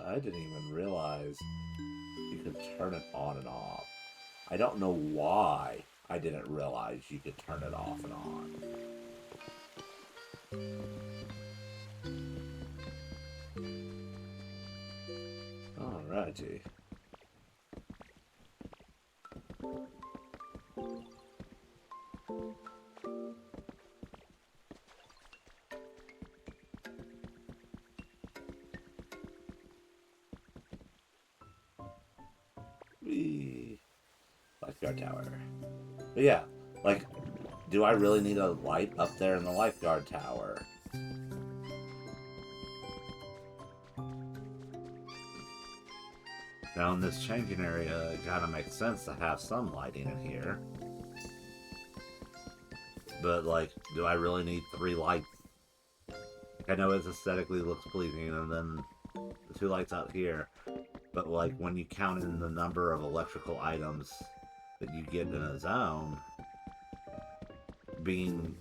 I didn't even realize you could turn it on and off. I don't know why I didn't realize you could turn it off and on. Alrighty. Lifeguard tower. But yeah, like, do I really need a light up there in the lifeguard tower? Now in this changing area, it kinda makes sense to have some lighting in here. But, like, do I really need 3 lights? I know it aesthetically looks pleasing, and then the 2 lights out here. But, like, when you count in the number of electrical items that you get in a zone, being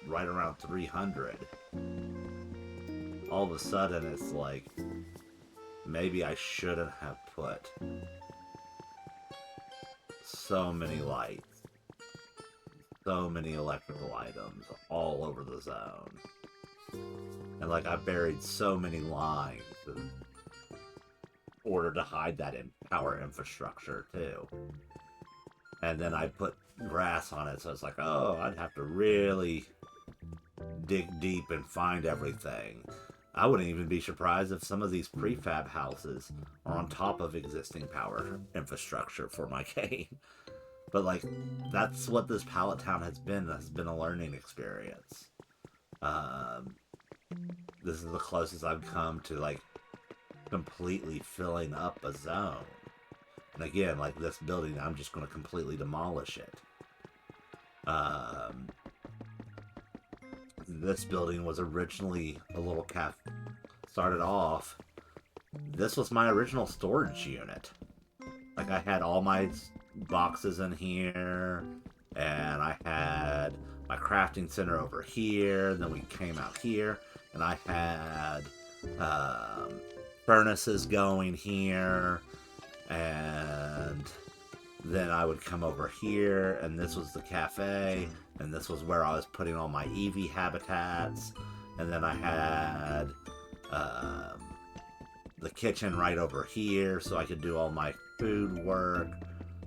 right around 300, all of a sudden it's like, maybe I shouldn't have put so many lights, so many electrical items all over the zone. And like I buried so many lines in order to hide that in power infrastructure too. And then I put grass on it, so it's like, oh, I'd have to really dig deep and find everything. I wouldn't even be surprised if some of these prefab houses are on top of existing power infrastructure for my game. But like, that's what this pallet town has been. Has been a learning experience. This is the closest I've come to like completely filling up a zone. And again, like this building, I'm just going to completely demolish it. This building was originally a little cafe. Started off, this was my original storage unit. Like I had all my boxes in here, and I had my crafting center over here. Then we came out here, and I had furnaces going here, and then I would come over here, and this was the cafe, and this was where I was putting all my Eevee habitats, and then I had the kitchen right over here, so I could do all my food work,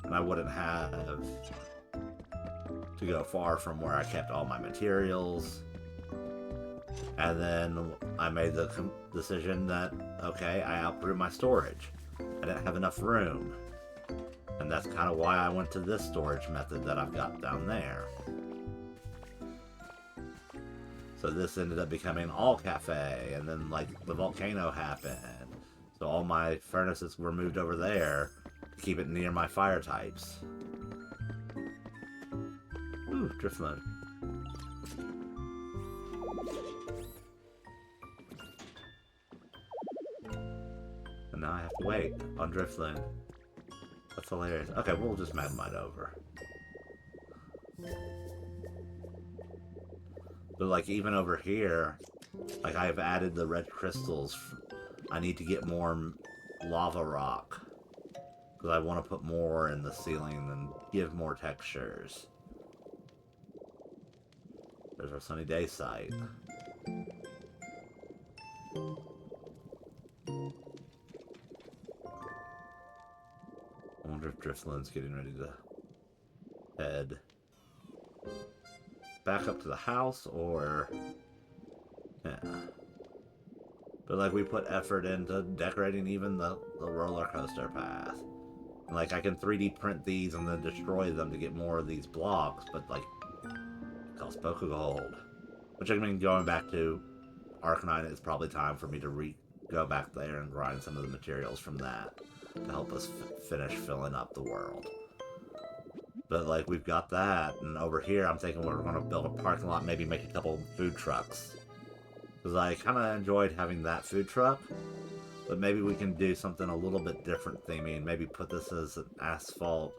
and I wouldn't have to go far from where I kept all my materials. And then I made the decision that, okay, I outgrew my storage. I didn't have enough room. And that's kind of why I went to this storage method that I've got down there. So this ended up becoming all cafe, and then like the volcano happened. So all my furnaces were moved over there to keep it near my fire types. Ooh, drift mode. And now I have to wait on Driftland. That's hilarious. Okay, we'll just Magmite over. But like even over here, like I've added the red crystals. I need to get more lava rock. Because I want to put more in the ceiling and give more textures. There's our sunny day site. I wonder if Driftland's getting ready to head back up to the house, or yeah. But like we put effort into decorating even the roller coaster path. And like I can 3D print these and then destroy them to get more of these blocks, but like it costs Pokegold. Which I mean, going back to Arcanine, it's probably time for me to go back there and grind some of the materials from that to help us finish filling up the world. But like we've got that, and over here I'm thinking we're going to build a parking lot, maybe make a couple food trucks. Because I kind of enjoyed having that food truck, but maybe we can do something a little bit different theming. Maybe put this as an asphalt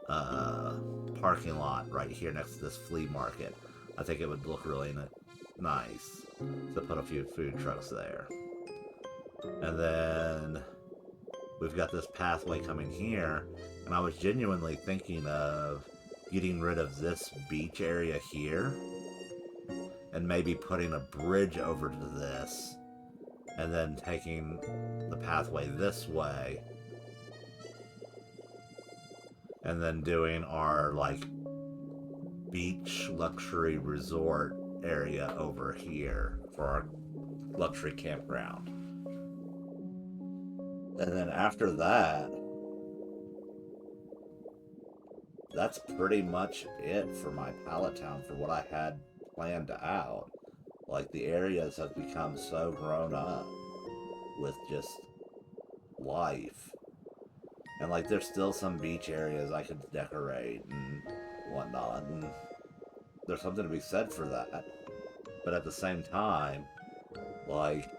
parking lot right here next to this flea market. I think it would look really nice to put a few food trucks there. And then we've got this pathway coming here, and I was genuinely thinking of getting rid of this beach area here and maybe putting a bridge over to this and then taking the pathway this way and then doing our like beach luxury resort area over here for our luxury campground. And then after that, that's pretty much it for my pallet town for what I had planned out. Like the areas have become so grown up with just life. And like there's still some beach areas I could decorate and whatnot, and there's something to be said for that. But at the same time, like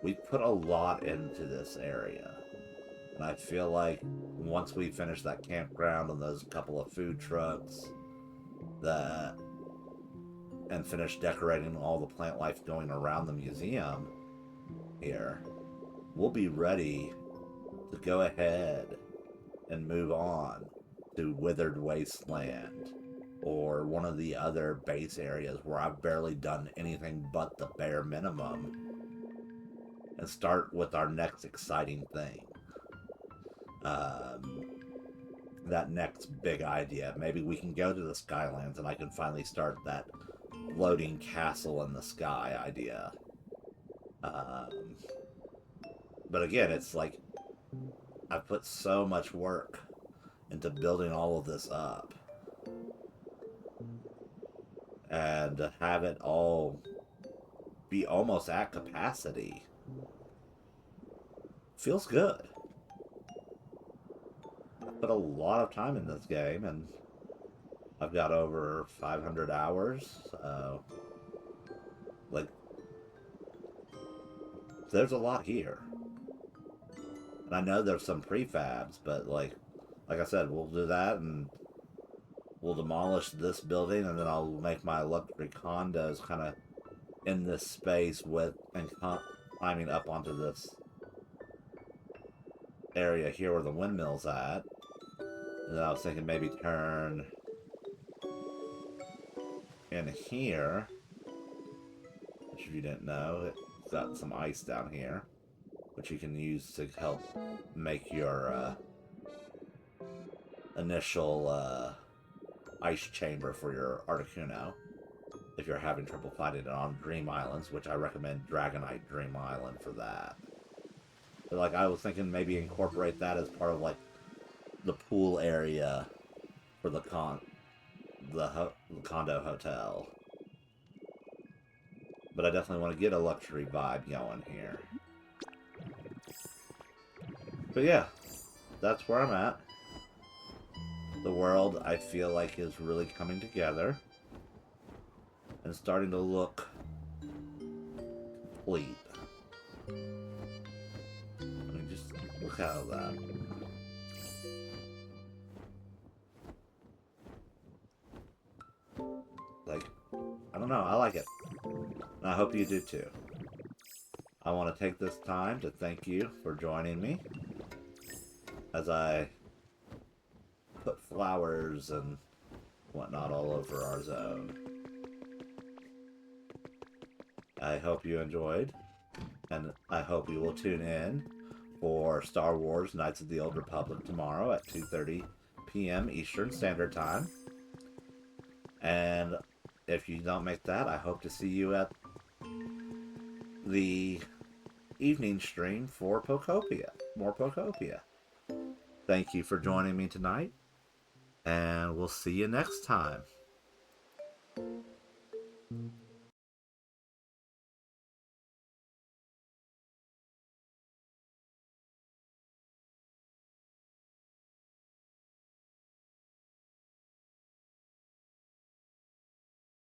we put a lot into this area. And I feel like once we finish that campground and those couple of food trucks and finish decorating all the plant life going around the museum here, we'll be ready to go ahead and move on to Withered Wasteland or one of the other base areas where I've barely done anything but the bare minimum, and start with our next exciting thing. Um, that next big idea. Maybe we can go to the Skylands and I can finally start that floating castle in the sky idea. Um, but again, it's like I've put so much work into building all of this up, and to have it all be almost at capacity feels good. I put a lot of time in this game, and I've got over 500 hours. So, like, there's a lot here. And I know there's some prefabs, but like I said, we'll do that, and we'll demolish this building, and then I'll make my luxury condos kind of in this space with and climbing up onto this area here where the windmill's at. And then I was thinking maybe turn in here, which if you didn't know, it's got some ice down here, which you can use to help make your initial ice chamber for your Articuno. If you're having trouble finding it on Dream Islands, which I recommend Dragonite Dream Island for that. But like I was thinking maybe incorporate that as part of like the pool area for the condo hotel. But I definitely want to get a luxury vibe going here. But yeah, that's where I'm at. The world, I feel like, is really coming together and starting to look complete. I mean, just look at all that. Like, I don't know, I like it. And I hope you do too. I want to take this time to thank you for joining me as I put flowers and whatnot all over our zone. I hope you enjoyed, and I hope you will tune in for Star Wars Knights of the Old Republic tomorrow at 2:30 p.m. Eastern Standard Time. And if you don't make that, I hope to see you at the evening stream for Pokopia. More Pokopia. Thank you for joining me tonight, and we'll see you next time.